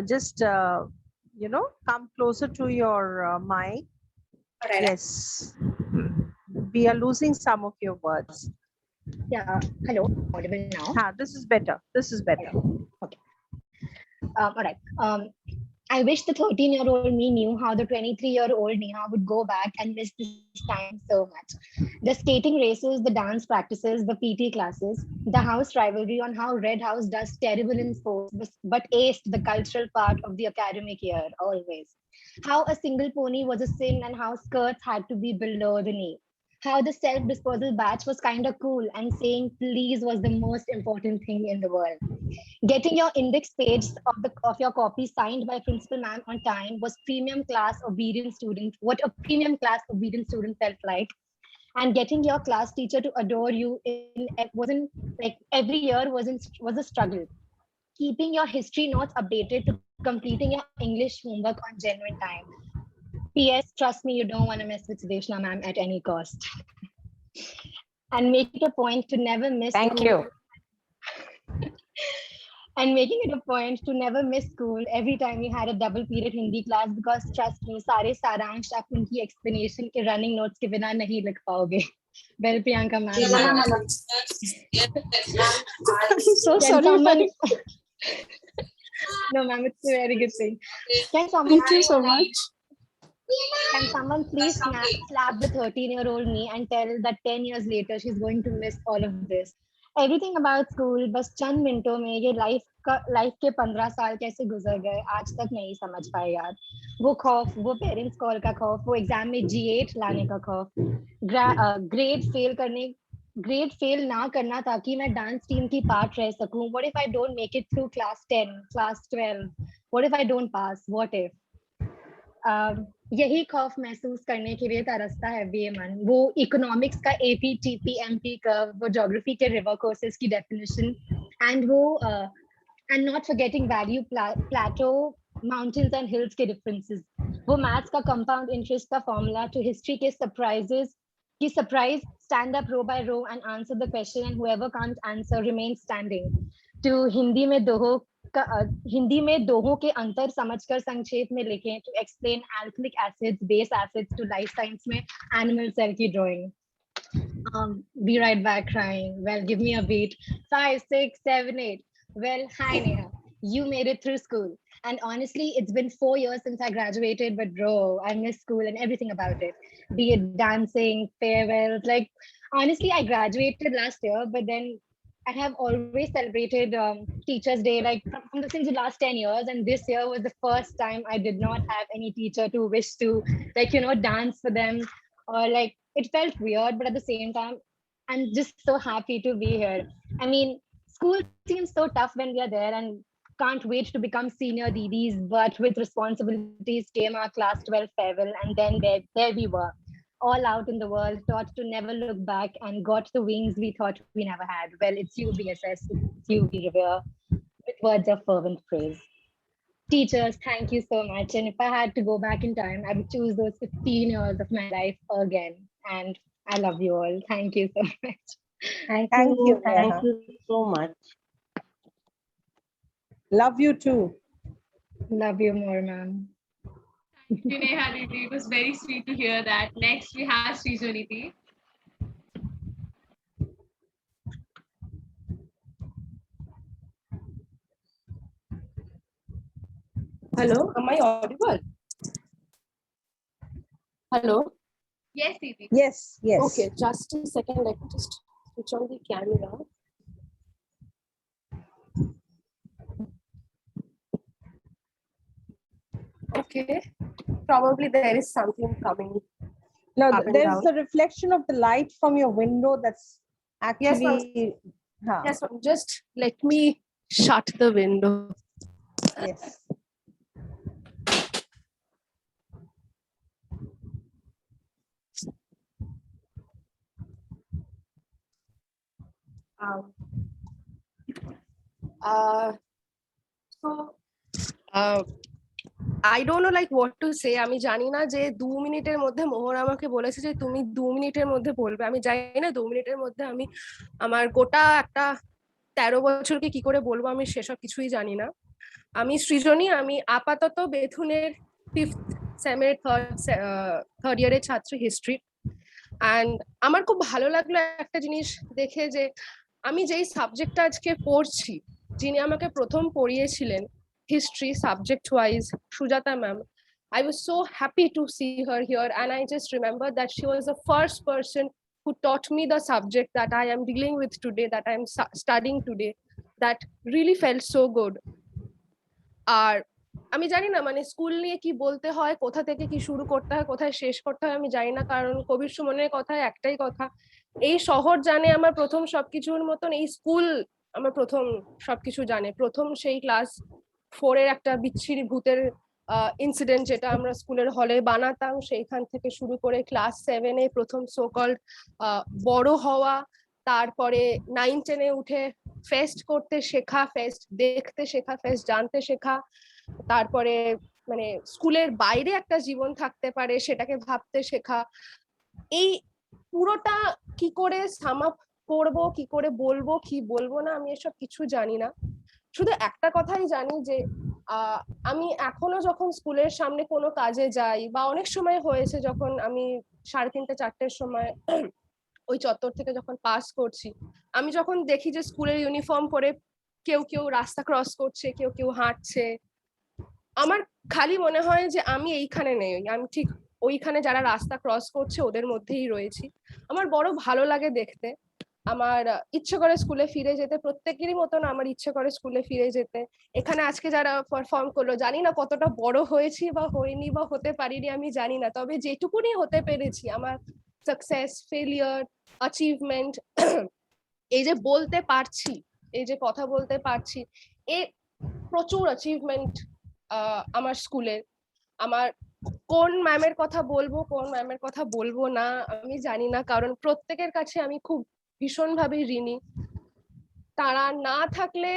just come closer to your mic. Right. Yes, we are losing some of your words. Yeah. Hello. Audible now. This is better. This is better. Okay. All right. I wish the 13-year-old me knew how the 23-year-old Neha would go back and miss this time so much. The skating races, the dance practices, the PT classes, the house rivalry on how Red House does terrible in sports, but aced the cultural part of the academic year, always. How a single pony was a sin and how skirts had to be below the knee. How the self-disposal batch was kind of cool and saying please was the most important thing in the world. Getting your index page of your copy signed by principal ma'am on time was premium class obedient student, what a premium class obedient student felt like. And getting your class teacher to adore you wasn't like every year was a struggle. Keeping your history notes updated to completing your English homework on genuine time. P.S. Trust me, you don't want to mess with Sudeshna ma'am at any cost. And make it a point to never miss. Thank you. And making it a point to never miss school every time you had a double period Hindi class because trust me, सारे सारांश आप उनकी explanation के running notes के बिना नहीं लिख पाओगे. Well, Priyanka ma'am. I'm so sorry. No, ma'am, it's a very good thing. Thank you so much. Can someone please slap the 13-year-old me and tell that 10 years later she's going to miss all of this? Everything about school, बस चंद मिनटों में ये life के 15 साल कैसे गुजर गए आज तक नहीं समझ पाए यार. वो खौफ, वो पेरेंट्स कॉल का खौफ, वो एग्जाम में G8 लाने का खौफ, ग्रेड फेल ना करना ताकि मैं डांस टीम की पार्ट रह सकूं. What if I don't make it through class 10, class 12? What if I don't pass? What if? यही खौफ महसूस करने के लिए तरसता है बीए मन. वो इकोनॉमिक्स का AP, TP, MP कर्व, वो ज्योग्राफी के रिवर कोर्सेज की डेफिनेशन एंड वो and not forgetting valley plateau mountains and hills के डिफरेंसेस. वो मैथ्स का कंपाउंड इंटरेस्ट का फॉर्मूला टू हिस्ट्री के surprise stand up row by row and answer the question and whoever can't answer remains standing. To Hindi में दोहों के अंतर समझकर संक्षेप में लिखें to explain alkylic acids, base acids to life science में animal cell की drawing. Be right back crying. Well, give me a beat. 5, 6, 7, 8. Well, hi Neha. You made it through school. And honestly, it's been 4 years since I graduated, but bro, I miss school and everything about it. Be it dancing, farewells. Like, honestly, I graduated last year, but then I have always celebrated Teachers' Day, like since the last 10 years. And this year was the first time I did not have any teacher to wish to, like, dance for them or like it felt weird, but at the same time, I'm just so happy to be here. I mean, school seems so tough when we are there and can't wait to become senior DDs, but with responsibilities came our class 12 farewell, and then there we were, all out in the world, taught to never look back, and got the wings we thought we never had. Well, it's you, BSS, it's you we revere, with words of fervent praise. Teachers, thank you so much. And if I had to go back in time, I would choose those 15 years of my life again. And I love you all. Thank you so much. Thank Thank you. you, Thank Neha. you so much. Love you too. Love you more, ma'am. Thank you, Neha Didi. It was very sweet to hear that. Next, we have Srijaniti. Hello, am I audible? Hello. Yes, Didi. Yes, yes. Okay, just a second. Let me just switch on the camera. Okay, probably there is something coming. No, up and there's down. the reflection of the light from your window that's Yes, ma'am. actually. Huh. Yes, ma'am. Just let me shut the window. Yes. Um, so I don't know like what to say. আমি জানি না যে 2 মিনিটের মধ্যে মোহর আমাকে বলেছে যে তুমি 2 মিনিটের মধ্যে বলবে। আমি জানি না 2 মিনিটের মধ্যে আমি আমার গোটা একটা 13 বছরকে কি করে বলবো, আমি সেসব কিছুই জানি না। আমি সৃজনী, আমি আপাতত বেথুনের 5th সেমের 3rd ইয়ারের ছাত্রী হিস্ট্রি। অ্যান্ড আমার খুব ভালো লাগলো একটা জিনিস দেখে যে আমি যেই সাবজেক্টটা আজকে পড়ছি, যিনি আমাকে প্রথম পড়িয়েছিলেন history subject wise, Sujata ma'am, I was so happy to see her here, and I just remember that she was the first person who taught me the subject that I am dealing with today, that I am studying today. That really felt so good. আর আমি জানি না মানে school নিয়ে কি বলতে হয়, কোথা থেকে কি শুরু করতে হয়, কোথায় শেষ করতে হয় আমি জানি না, কারণ কবির সুমনের কথায় একটাই কথা, এই শহর জানে আমার প্রথম সবকিছুর মতন এই স্কুল আমার প্রথম সবকিছু জানে। প্রথম সেই ক্লাস 4 এর একটা বিচ্ছিরি ভূতের ইনসিডেন্ট যেটা আমরা স্কুলের হলে বানাতাম, সেইখান থেকে শুরু করে ক্লাস 7 এ প্রথম সো কল্ড বড় হওয়া, তারপরে 9-10 এ উঠে ফেস্ট করতে শেখা, ফেস্ট দেখতে শেখা, ফেস্ট জানতে শেখা, তারপরে মানে স্কুলের বাইরে একটা জীবন থাকতে পারে সেটাকে ভাবতে শেখা। এই পুরোটা কি করে সাম আপ করবো, কি করে বলবো, কি বলবো না, আমি এসব কিছু জানি না। শুধু একটা কথাই জানি যে আমি এখনো যখন স্কুলের সামনে কোনো কাজে যাই, বা অনেক সময় হয়েছে যখন আমি 3:30-4টের সময় ওই চত্বর থেকে যখন পাস করছি, আমি যখন দেখি যে স্কুলের ইউনিফর্ম পরে কেউ কেউ রাস্তা ক্রস করছে, কেউ কেউ হাঁটছে, আমার খালি মনে হয় যে আমি এইখানে নেই, আমি ঠিক ওইখানে যারা রাস্তা ক্রস করছে ওদের মধ্যেই রয়েছি। আমার বড় ভালো লাগে দেখতে, আমার ইচ্ছে করে স্কুলে ফিরে যেতে, প্রত্যেকেরই মতন আমার ইচ্ছে করে স্কুলে ফিরে যেতে। এখানে আজকে যারা পারফর্ম করলো, জানি না কতটা বড় হয়েছি বা হইনি বা হতে পারিনি আমি জানি না, তবে যেটুকুনি হতে পেরেছি, আমার সাকসেস, ফেলিয়ার, অ্যাচিভমেন্ট, এই যে বলতে পারছি, এই যে কথা বলতে পারছি, এ প্রচুর অ্যাচিভমেন্ট আমার স্কুলের। আমার কোন ম্যামের কথা বলবো, কোন ম্যামের কথা বলবো না আমি জানি না, কারণ প্রত্যেকের কাছে আমি খুব ভীষণভাবে ঋণী। তারা না থাকলে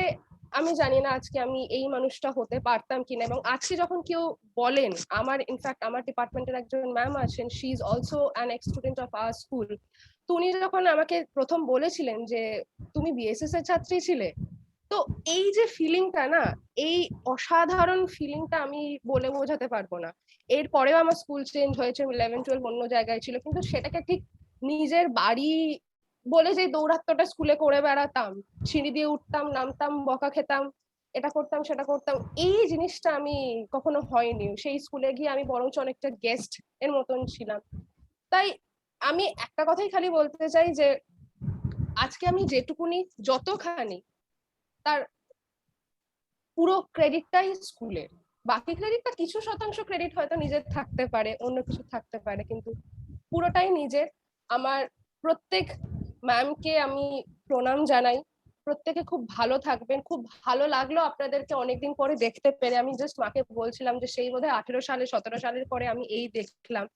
আমি জানি না আজকে আমি এই মানুষটা হতে পারতাম কিনা। এবং আজকে যখন কেউ বলেন, আমার ইনফ্যাক্ট আমার ডিপার্টমেন্টের একজন ম্যাম আছেন, she is also an ex student of our school, তো উনি যখন আমাকে প্রথম বলেছিলেন যে তুমি বিএসএস এর ছাত্রী ছিলে, তো এই যে ফিলিংটা না, এই অসাধারণ ফিলিংটা আমি বলে বোঝাতে পারবো না। এরপরেও আমার স্কুল চেঞ্জ হয়েছে, 11-12 অন্য জায়গায় ছিল, কিন্তু সেটাকে ঠিক নিজের বাড়ি বলে যে দৌড়াত্মটা স্কুলে করে বেড়াতাম, সিঁড়ি দিয়ে উঠতাম নামতাম, বকা খেতাম, এটা করতাম সেটা করতাম, এই জিনিসটা আমি কখনো হয়নি। সেই স্কুলে গিয়ে আমি বরঞ্চ অনেকটা গেস্ট এর মতন ছিলাম। তাই আমি একটা কথাই খালি বলতে চাই যে আজকে আমি যেটুকুনি যতখানি, তার পুরো ক্রেডিটটাই স্কুলের। বাকি ক্রেডিটটা কিছু শতাংশ ক্রেডিট হয়তো নিজের থাকতে পারে, অন্য কিছু থাকতে পারে, কিন্তু পুরোটাই নিজের। আমার প্রত্যেক ম্যামকে আমি প্রণাম জানাই। প্রত্যেকে খুব ভালো থাকবেন। খুব ভালো লাগলো আপনাদেরকে অনেকদিন পরে দেখতে পেরে। আমি জাস্ট মাকে বলছিলাম যে সেই বোধহয় 18 সালে 17 সালের পরে আমি এই দেখলাম।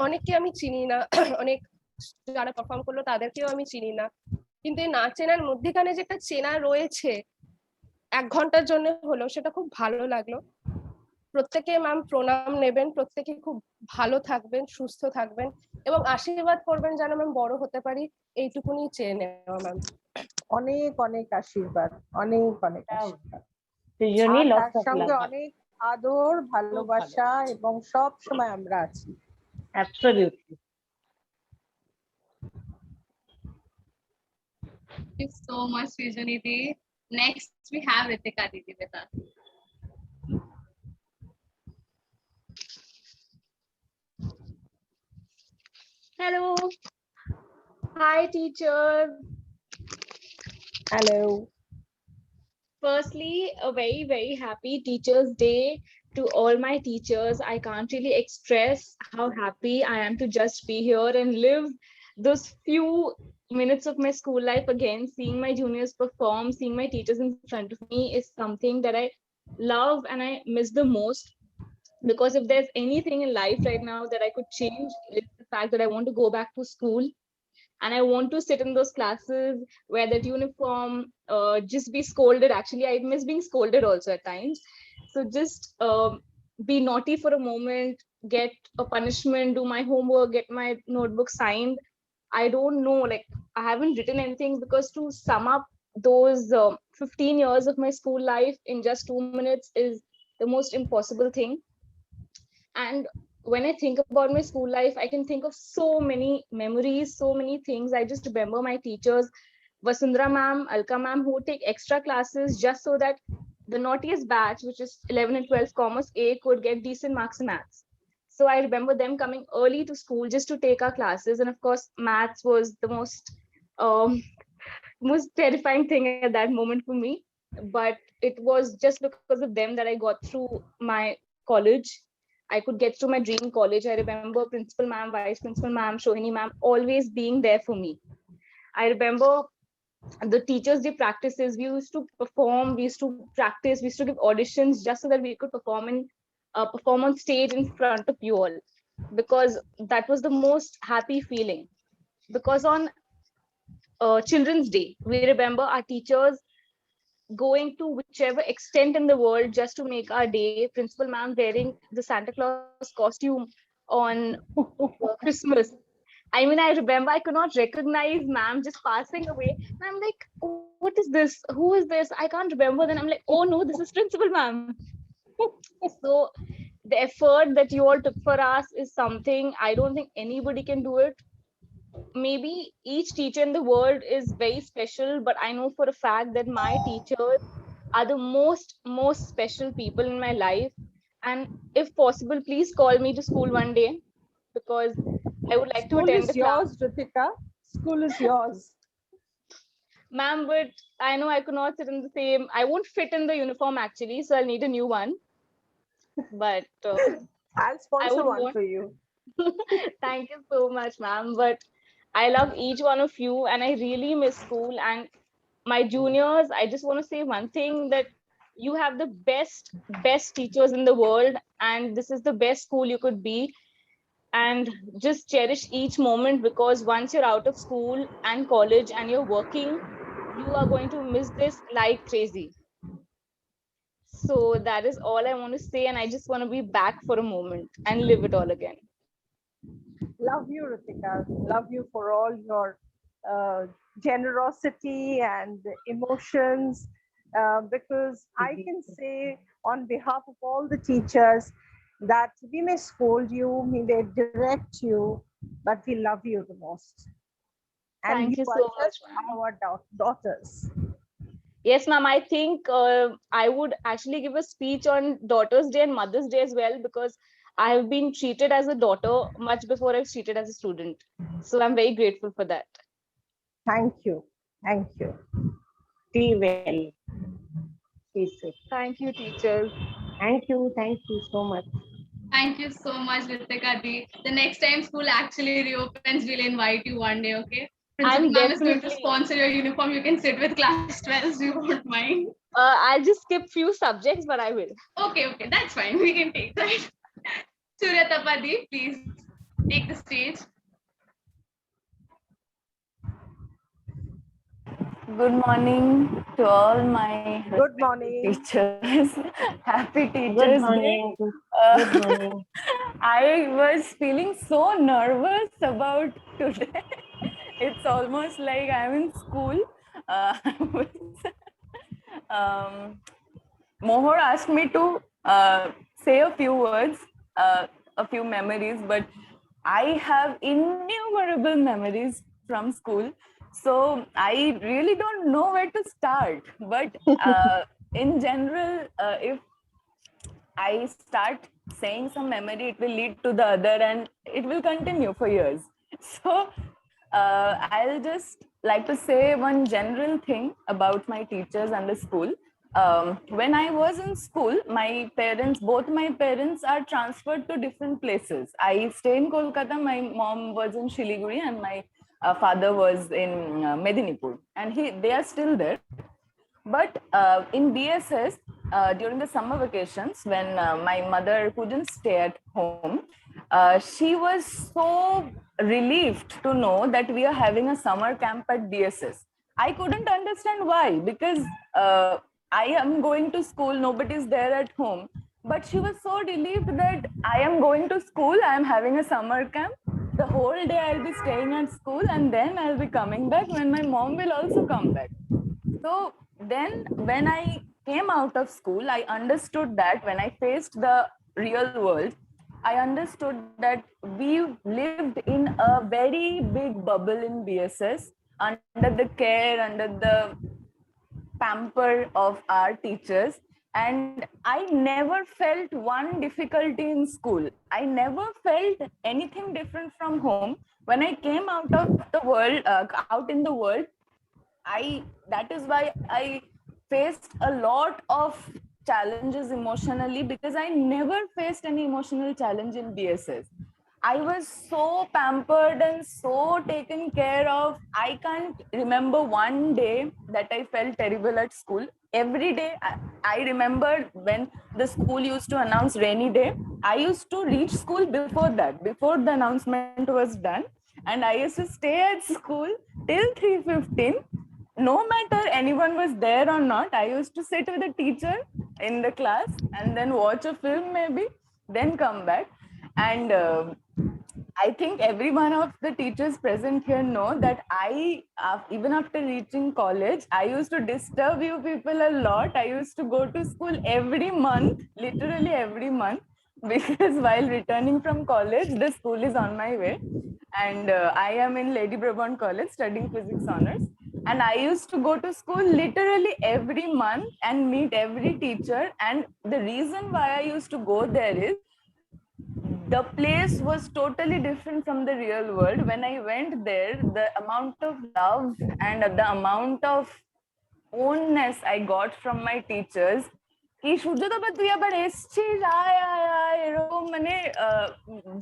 অনেককে আমি চিনি না, অনেক যারা পারফর্ম করলো তাদেরকেও আমি চিনি না, কিন্তু এই না চেনার মধ্যেখানে যে একটা চেনা রয়েছে 1 ঘন্টার জন্য হলো, সেটা খুব ভালো লাগলো। প্রত্যেকে ম্যাম প্রণাম নেবেন, প্রত্যেকে খুব ভালো থাকবেন, সুস্থ থাকবেন এবং আশীর্বাদ করবেন যেন ম্যাম বড় হতে পারি, এইটুকুনি চেয়ে নেওয়া ম্যাম। অনেক অনেক আশীর্বাদ, অনেক অনেক আশীর্বাদ। সৃজনী, আর lots তার of সঙ্গে love. অনেক আদর, ভালোবাসা এবং সব সময় আমরা আছি। Absolutely. Thank you so much, Srijani Di. Next, we have Ritika Didi with us. Hello. Hi, teachers. Hello. Firstly, a very, very happy Teachers' Day to all my teachers. I can't really express how happy I am to just be here and live those few minutes of my school life again. Seeing my juniors perform, seeing my teachers in front of me is something that I love and I miss the most. Because if there's anything in life right now that I could change, it's the fact that I want to go back to school. And I want to sit in those classes, wear that uniform, just be scolded. Actually, I miss being scolded also at times. So just be naughty for a moment, get a punishment, do my homework, get my notebook signed. I don't know, like I haven't written anything, because to sum up those 15 years of my school life in just 2 minutes is the most impossible thing. And when I think about my school life, I can think of so many memories, so many things. I just remember my teachers, Vasundhara ma'am, Alka ma'am, who would take extra classes just so that the naughtiest batch, which is 11 and 12 Commerce A, could get decent marks in maths. So I remember them coming early to school just to take our classes. And of course, maths was the most terrifying thing at that moment for me. But it was just because of them that I got through my college. I could get to my dream college. I remember principal ma'am, vice principal ma'am, Shohini ma'am always being there for me. I remember the teachers' day practices. We used to perform, we used to practice, we used to give auditions just so that we could perform on stage in front of you all, because that was the most happy feeling. Because on Children's Day, we remember our teachers going to whichever extent in the world just to make our day. Principal ma'am wearing the Santa Claus costume on Christmas. I mean, I remember I could not recognize ma'am just passing away. And I'm like, what is this? Who is this? I can't remember. Then I'm like, oh no, this is principal ma'am. So the effort that you all took for us is something I don't think anybody can do it. Maybe each teacher in the world is very special, but I know for a fact that my teachers are the most special people in my life. And if possible, please call me to school one day, because I would like to attend the class. School is yours, Ritika. School is yours. Ma'am, but I know I could not sit in the same. I won't fit in the uniform actually, so I'll need a new one. But I'll sponsor one for you. Thank you so much, ma'am. But I love each one of you, and I really miss school. And my juniors, I just want to say one thing, that you have the best teachers in the world, and this is the best school you could be. And just cherish each moment, because once you're out of school and college and you're working, you are going to miss this like crazy. So that is all I want to say, and I just want to be back for a moment and live it all again. Love you, Ritika. Love you for all your generosity and emotions, because I can say on behalf of all the teachers that we may scold you, we may direct you, but we love you the most. And Thank you are so much, just our daughters. Yes, ma'am. I think I would actually give a speech on Daughter's Day and Mother's Day as well, because I have been treated as a daughter much before I was treated as a student. So I'm very grateful for that. Thank you. Thank you. Be well. Be safe. Thank you, teachers. Thank you. Thank you so much. Thank you so much, Ritika Di. The next time school actually reopens, we'll invite you one day, okay? Principal I'm ma'am is going to definitely. sponsor your uniform. You can sit with class 12s. We won't mind. I'll just skip few subjects, but I will. Okay, that's fine. We can take that. Surya Tapadi, please take the stage. Good morning to all my Good morning. teachers. Happy Good Teachers Day. morning. Good morning. I was feeling so nervous about today. It's almost like I'm in school. um, Mohor asked me to say a few words, a few memories, but I have innumerable memories from school. So I really don't know where to start. But in general, if I start saying some memory, it will lead to the other and it will continue for years. So I'll just like to say one general thing about my teachers and the school. When I was in school, both my parents are transferred to different places. I stay in Kolkata, my mom was in Shiliguri and my father was in Medinipur, and they are still there. But in BSS, during the summer vacations, when my mother couldn't stay at home, she was so relieved to know that we are having a summer camp at BSS. I couldn't understand why, because I am going to school, nobody's there at home. But she was so relieved that I am going to school, I am having a summer camp. The whole day I'll be staying at school, and then I'll be coming back when my mom will also come back. So then when I came out of school, I understood that when I faced the real world, I understood that we lived in a very big bubble in BSS under the care, under the pamper of our teachers. And I never felt one difficulty in school. I never felt anything different from home. When I came out of the world, out in the world, that is why I faced a lot of challenges emotionally, because I never faced any emotional challenge in BSS. I was so pampered and so taken care of. I can't remember one day that I felt terrible at school. Every day, I remember when the school used to announce rainy day, I used to reach school before that, before the announcement was done. And I used to stay at school till 3:15. No matter anyone was there or not, I used to sit with a teacher in the class and then watch a film maybe, then come back. And I think every one of the teachers present here know that even after reaching college, I used to disturb you people a lot. I used to go to school every month, literally every month, because while returning from college, the school is on my way. And I am in Lady Brabant College studying physics honors. And I used to go to school literally every month and meet every teacher. And the reason why I used to go there is the place was totally different from the real world. When I went there, the amount of love and the amount of ownness I got from my teachers, কি সূর্যদেবা তুই আবার এসছিস, আয় আয় আয় এরকম মানে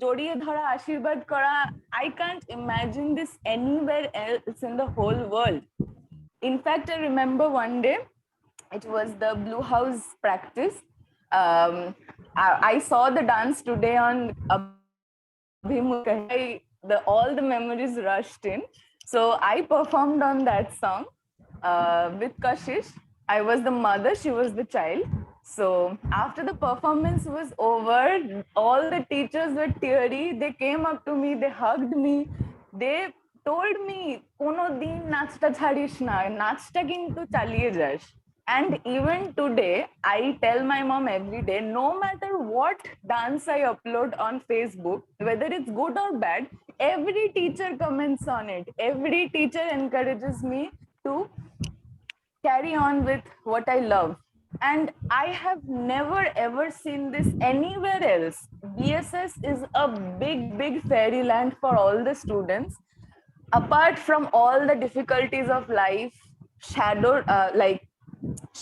জড়িয়ে ধরা আশীর্বাদ করা, I can't imagine this anywhere else in the whole world. In fact, I remember one day, it was the Blue House practice. I saw the dance today on all the memories rushed in. So I performed on that song with Kashish. I was the mother, she was the child. So after the performance was over, all the teachers were teary. They came up to me, they hugged me. They told me, "Kono din nachta chhadish na, nachta kintu chaliye jash." And even today, I tell my mom every day, no matter what dance I upload on Facebook, whether it's good or bad, every teacher comments on it. Every teacher encourages me to carry on with what I love. And I have never ever seen this anywhere else. BSS is a big, big fairyland for all the students. Apart from all the difficulties of life,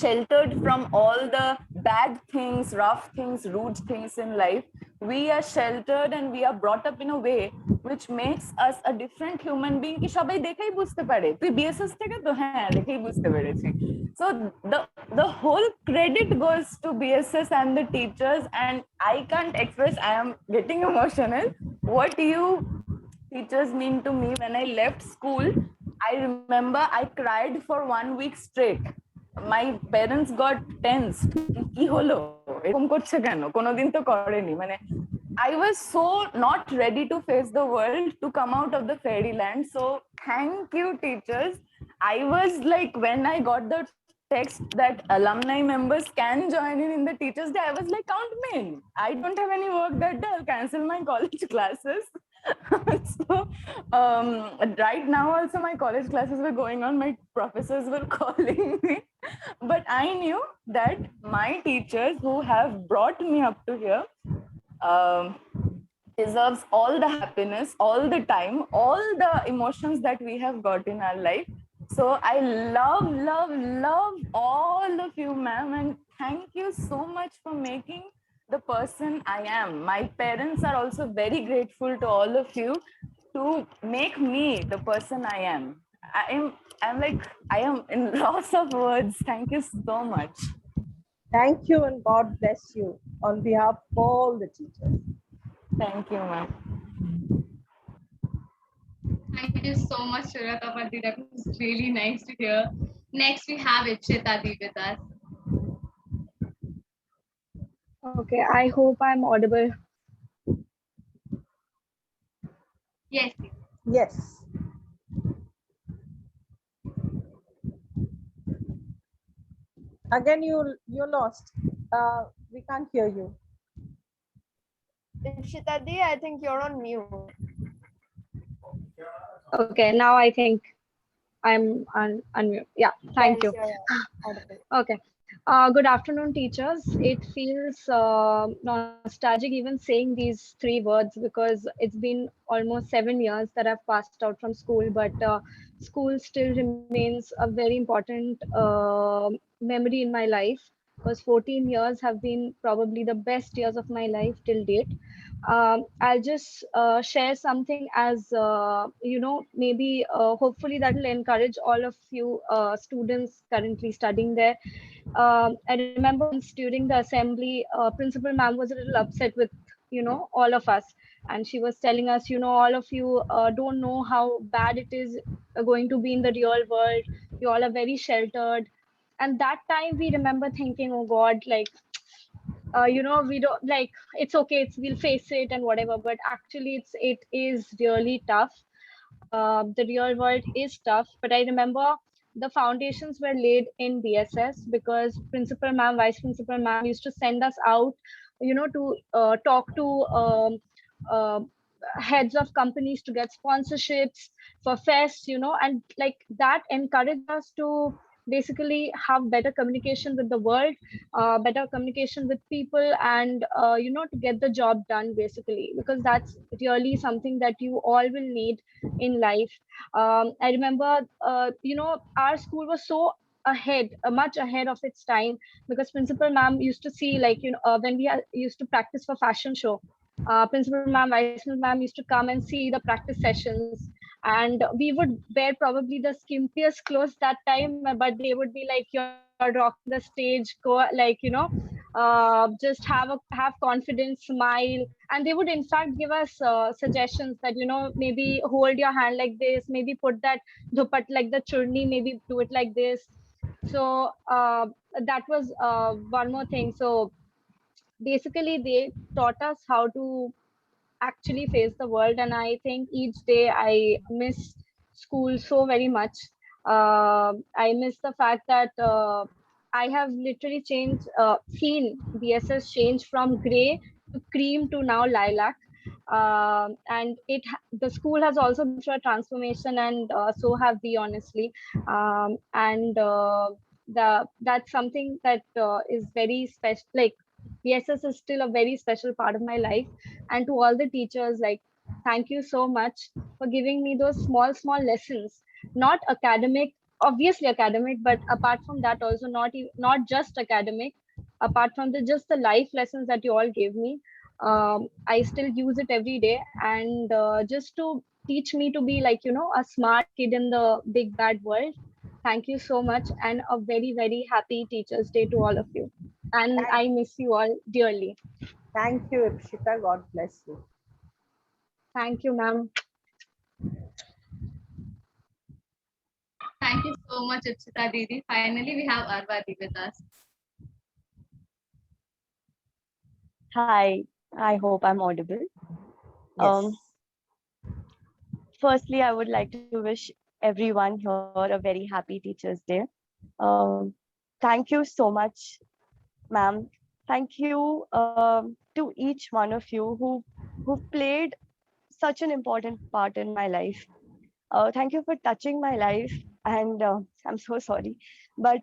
sheltered from all the bad things, rough things, rude things in life, we are sheltered and we are brought up in a way which makes us a different human being ki shobai dekhai bujhte pare তুই BSS থেকে তো হ্যাঁ দেখেই বুঝতে পেরেছি so the whole credit goes to BSS and the teachers and I can't express I am getting emotional what you teachers mean to me when I left school I remember I cried for 1 week straight my parents got tensed কি হলো এরকম করছে কেন কোনোদিন তো করেনি মানে I was so not ready to face the world to come out of the fairyland so thank you teachers I was like when I got the text that alumni members can join in the teachers day I was like count me in I don't have any work that day I'll cancel my college classes so right now also my college classes were going on my professors were calling me but I knew that my teachers who have brought me up to here deserves all the happiness all the time all the emotions that we have got in our life so I love all of you ma'am and thank you so much for making the person I am my parents are also very grateful to all of you to make me the person I am I'm like I am in loss of words thank you so much Thank you and God bless you on behalf of all the teachers. Thank you, ma'am. Thank you so much, Shurata Pati. That was really nice to hear. Next, we have Ichita Di with us. Okay, I hope I'm audible. Yes. Yes. Again, you're lost. We can't hear you. Ishita Di, I think you're on mute. Okay, now I think I'm unmute. Yeah, thank you. Okay. Good afternoon, teachers. It feels nostalgic even saying these 3 words because it's been almost 7 years that I've passed out from school, but school still remains a very important memory in my life because 14 years have been probably the best years of my life till date. I'll just share something as maybe hopefully that will encourage all of you students currently studying there. I remember once during the assembly, principal ma'am was a little upset with all of us, and she was telling us, all of you don't know how bad it is going to be in the real world. You all are very sheltered, and that time we remember thinking, oh God, like we don't like it's okay, we'll face it and whatever, but actually it is really tough. The real world is tough, but I remember the foundations were laid in BSS because principal ma'am, vice principal ma'am used to send us out to talk to uh, heads of companies to get sponsorships for fests, and like that encouraged us to basically have better communication with the world, better communication with people, and to get the job done basically, because that's really something that you all will need in life. I remember our school was so ahead, much ahead of its time, because principal ma'am used to see, like, when we used to practice for fashion show, principal ma'am, vice principal ma'am used to come and see the practice sessions, and we would wear probably the skimpiest clothes that time, but they would be like, you're rocking the stage, go, like, just have confidence, smile, and they would in fact give us suggestions that, maybe hold your hand like this, maybe put that dupat like the churni, maybe do it like this. So that was one more thing. So basically they taught us how to actually face the world, and I think each day I miss school so very much. I miss the fact that I have literally seen BSS change from gray to cream to now lilac. And the school has also been through a transformation, and so have we, honestly. And that's something that is very special. Like, BSS is still a very special part of my life. And to all the teachers, like, thank you so much for giving me those small lessons, not academic, obviously academic, but apart from that also not just academic, apart from just the life lessons that you all gave me. I still use it every day, and just to teach me to be like, a smart kid in the big bad world. Thank you so much, and a very, very happy Teachers' Day to all of you. And I miss you all dearly. Thank you, Ipshita. God bless you. Thank you, ma'am. Thank you so much, Ipsita Didi. Finally, we have Arvati with us. Hi, I hope I'm audible. Um, Firstly, I would like to wish everyone here a very happy Teachers' Day. Um, Thank you so much, ma'am. Thank you to each one of you who played such an important part in my life. Thank you for touching my life, and I'm so sorry, but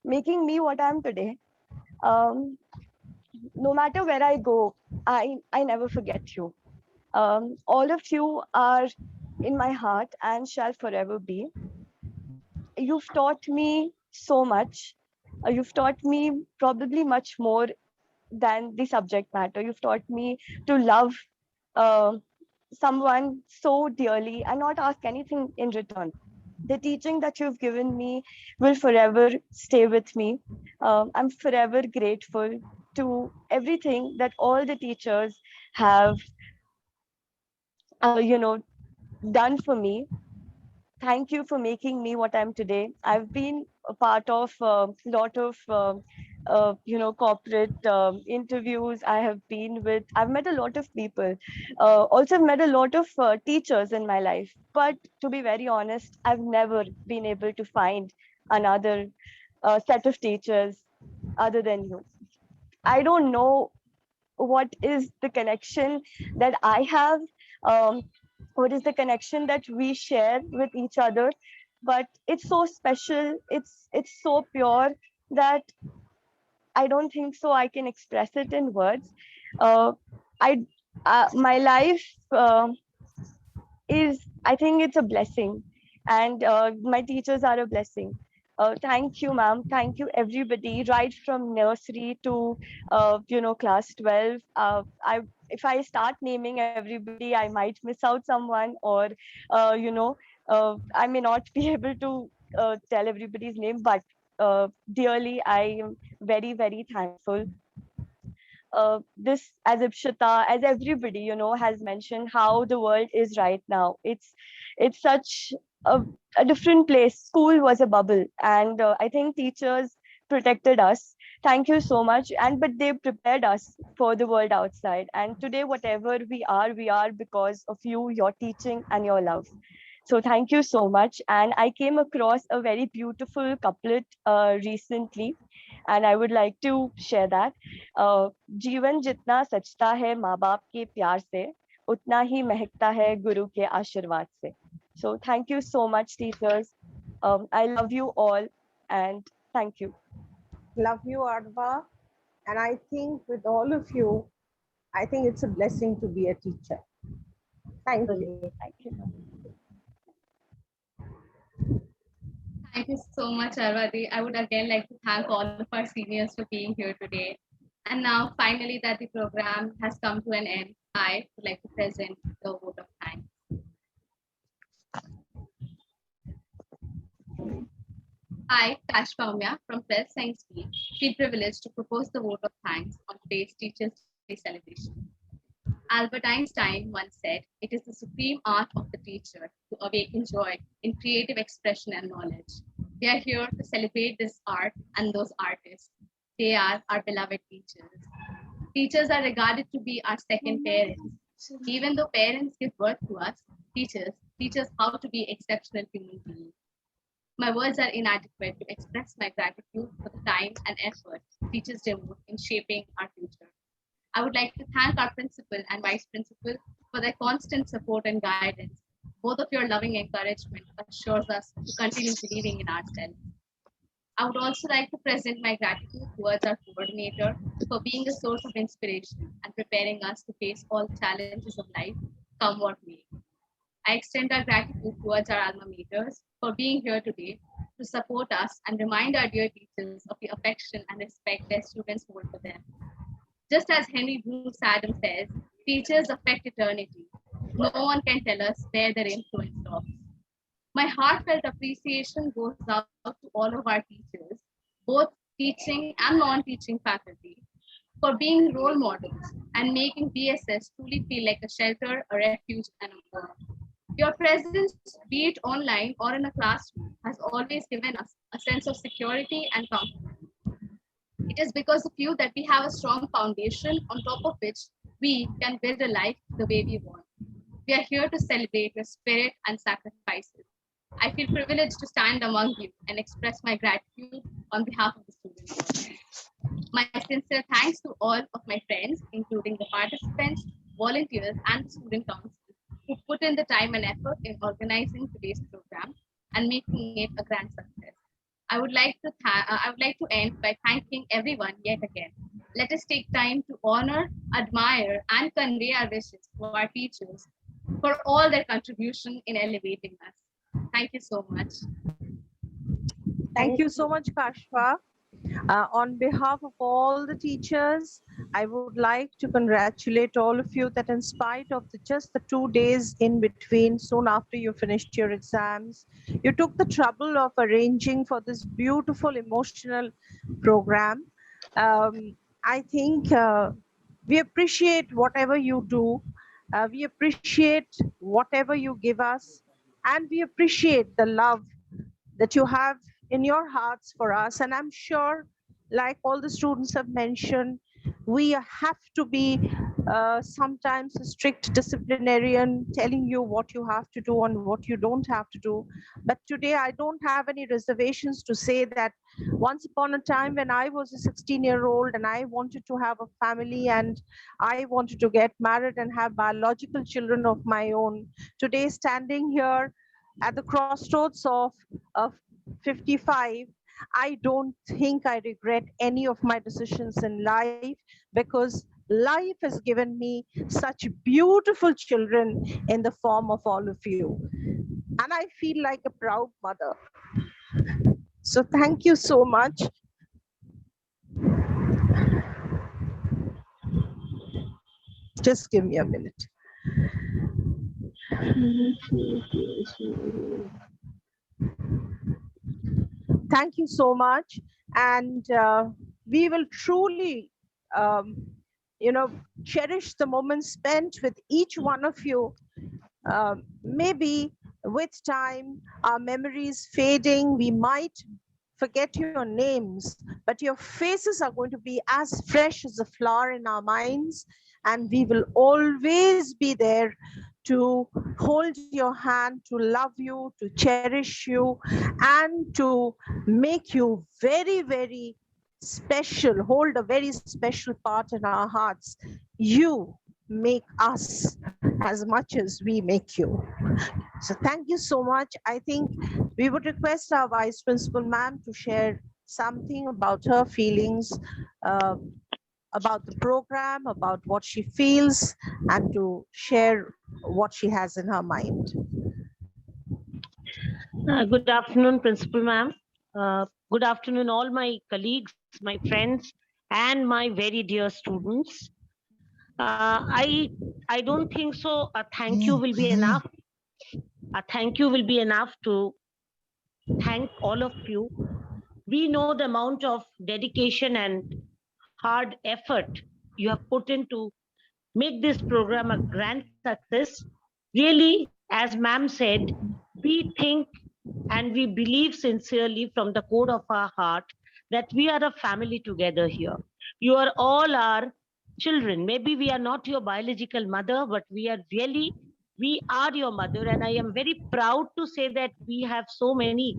making me what I am today. Um, no matter where I go, I never forget you. All of you are in my heart and shall forever be. You've taught me so much. You've taught me probably much more than the subject matter. You've taught me to love uh, someone so dearly and not ask anything in return. The teaching that you've given me will forever stay with me. I'm forever grateful to everything that all the teachers have, uh, you know, done for me. Thank you for making me what I'm today. I've been a part of a lot of corporate interviews. I've met a lot of people. Also, I've met a lot of teachers in my life. But to be very honest, I've never been able to find another set of teachers other than you. I don't know what is the connection that I have, um, what is the connection that we share with each other, but it's so special, it's so pure that I don't think so I can express it in words. uh, I My life is, I think it's a blessing, and my teachers are a blessing. Thank you, ma'am. Thank you, everybody, right from nursery to class 12. If I start naming everybody, I might miss out someone, or I may not be able to tell everybody's name, but dearly, I am very, very thankful. This, as Ipshita, as everybody has mentioned, how the world is right now. It's such a, a different place. School was a bubble, and I think teachers protected us. Thank you so much. And but they prepared us for the world outside. And today, whatever we are because of you, your teaching, and your love. So thank you so much. And I came across a very beautiful couplet recently, and I would like to share that. जीवन जितना सचता है माँ बाप के प्यार से, उतना ही महकता है गुरु के आशीर्वाद से. So thank you so much, teachers. I love you all, and thank you. Love you, Arva. And I think with all of you, I think it's a blessing to be a teacher. Thank you. Thank you. Thank you so much, Arvati. I would again like to thank all of our seniors for being here today. And now, finally, that the program has come to an end, I would like to present the vote of thanks. I, Tash Paumya from 12th Science B, feel privileged to propose the vote of thanks on today's Teachers' Day celebration. Albert Einstein once said, "It is the supreme art of the teacher to awaken joy in creative expression and knowledge." We are here to celebrate this art and those artists. They are our beloved teachers. Teachers are regarded to be our second parents. Even though parents give birth to us, teachers teach us how to be exceptional human beings. My words are inadequate to express my gratitude for the time and effort teachers devote in shaping our future. I would like to thank our principal and vice principal for their constant support and guidance. Both of your loving encouragement assures us to continue believing in ourselves. I would also like to present my gratitude towards our coordinator for being a source of inspiration and preparing us to face all challenges of life, come what may. I extend our gratitude towards our alma maters for being here today to support us and remind our dear teachers of the affection and respect their students hold for them. Just as Henry Bruce Adams says, teachers affect eternity. No one can tell us where their influence stops. My heartfelt appreciation goes out to all of our teachers, both teaching and non-teaching faculty, for being role models and making BSS truly feel like a shelter, a refuge, and a home. Your presence, be it online or in a classroom, has always given us a sense of security and comfort. It is because of you that we have a strong foundation on top of which we can build a life the way we want. We are here to celebrate your spirit and sacrifices. I feel privileged to stand among you and express my gratitude on behalf of the students. My sincere thanks to all of my friends, including the participants, volunteers, and the student council, who put in the time and effort in organizing today's program and making it a grand success. I would like to end by thanking everyone yet again. Let us take time to honor, admire, and convey our wishes to our teachers for all their contribution in elevating us. Thank you so much. Thank you so much, Kashfa. On behalf of all the teachers, I would like to congratulate all of you that in spite of just the 2 days in between, soon after you finished your exams, you took the trouble of arranging for this beautiful emotional program. I think we appreciate whatever you do. We appreciate whatever you give us, and we appreciate the love that you have in your hearts for us. And I'm sure, like all the students have mentioned, we have to be sometimes a strict disciplinarian telling you what you have to do and what you don't have to do. But today I don't have any reservations to say that once upon a time when I was a 16-year-old and I wanted to have a family and I wanted to get married and have biological children of my own, today standing here at the crossroads of 55, I don't think I regret any of my decisions in life, because life has given me such beautiful children in the form of all of you. And I feel like a proud mother. So thank you so much. Just give me a minute. Thank you so much. And we will truly, cherish the moments spent with each one of you. Maybe with time, our memories fading, we might forget your names, but your faces are going to be as fresh as a flower in our minds, and we will always be there to hold your hand, to love you, to cherish you, and to make you very, very special, hold a very special part in our hearts. You make us as much as we make you. So thank you so much. I think we would request our Vice Principal Ma'am to share something about her feelings, about the program, about what she feels, and to share what she has in her mind. Good afternoon, Principal Ma'am. Good afternoon, all my colleagues, my friends, and my very dear students. I don't think so. A thank you will be enough. A thank you will be enough to thank all of you. We know the amount of dedication and hard effort you have put into make this program a grand success. Really, as ma'am said, we think and we believe sincerely from the core of our heart that we are a family together here. You are all our children. Maybe we are not your biological mother, but we are your mother. And I am very proud to say that we have so many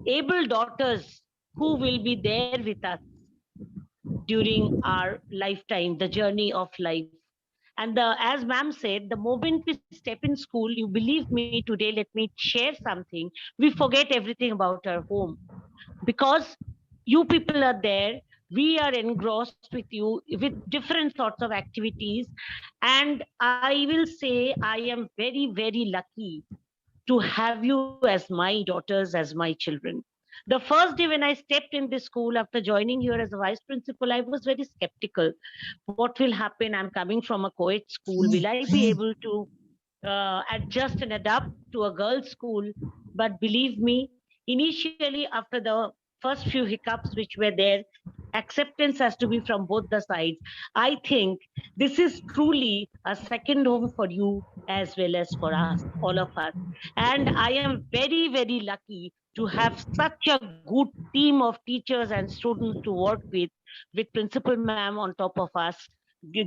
able daughters who will be there with us during our lifetime, the journey of life. And as ma'am said, the moment we step in school, you believe me today, let me share something. We forget everything about our home because you people are there. We are engrossed with you with different sorts of activities. And I will say I am very, very lucky to have you as my daughters, as my children. The first day when I stepped in this school after joining here as a vice principal, I was very skeptical. What will happen? I'm coming from a co-ed school. Will I be able to adjust and adapt to a girls' school? But believe me, initially after the first few hiccups which were there, acceptance has to be from both the sides. I think this is truly a second home for you as well as for us, all of us. And I am very, very lucky to have such a good team of teachers and students to work with Principal Ma'am on top of us,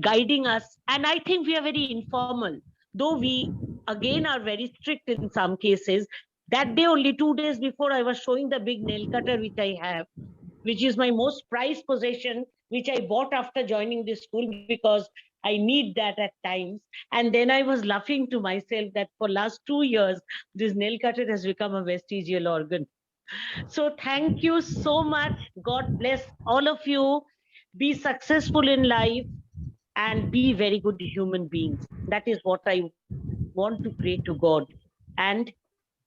guiding us. And I think we are very informal, though we again are very strict in some cases. That day, only 2 days before, I was showing the big nail cutter which I have, which is my most prized possession, which I bought after joining this school because I need that at times. And then I was laughing to myself that for last 2 years, this nail cutter has become a vestigial organ. So thank you so much. God bless all of you. Be successful in life and be very good human beings. That is what I want to pray to God. And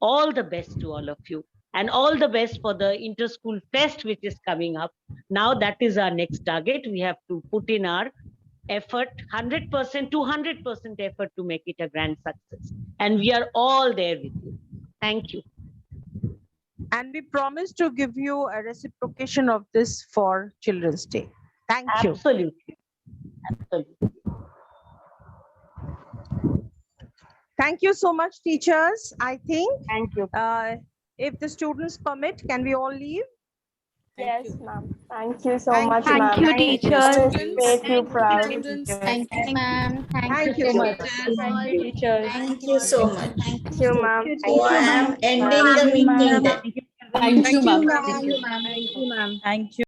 all the best to all of you. And all the best for the inter-school fest which is coming up. Now that is our next target. We have to put in our effort, 100%, 200% effort to make it a grand success. And we are all there with you. Thank you. And we promise to give you a reciprocation of this for Children's Day. Thank you. Absolutely. Absolutely. Thank you so much, teachers. I think. Thank you. If the students permit, can we all leave? Yes, ma'am. Thank you so Thank much, you. ma'am. Thank you, Teachers. students. Make you proud. Thank you, ma'am. Thank you so much. Thank you, teachers. Thank you so much. Thank you, ma'am. So I am ending the meeting then. Thank you, ma'am. Thank you, ma'am. Thank you, ma'am. Thank you.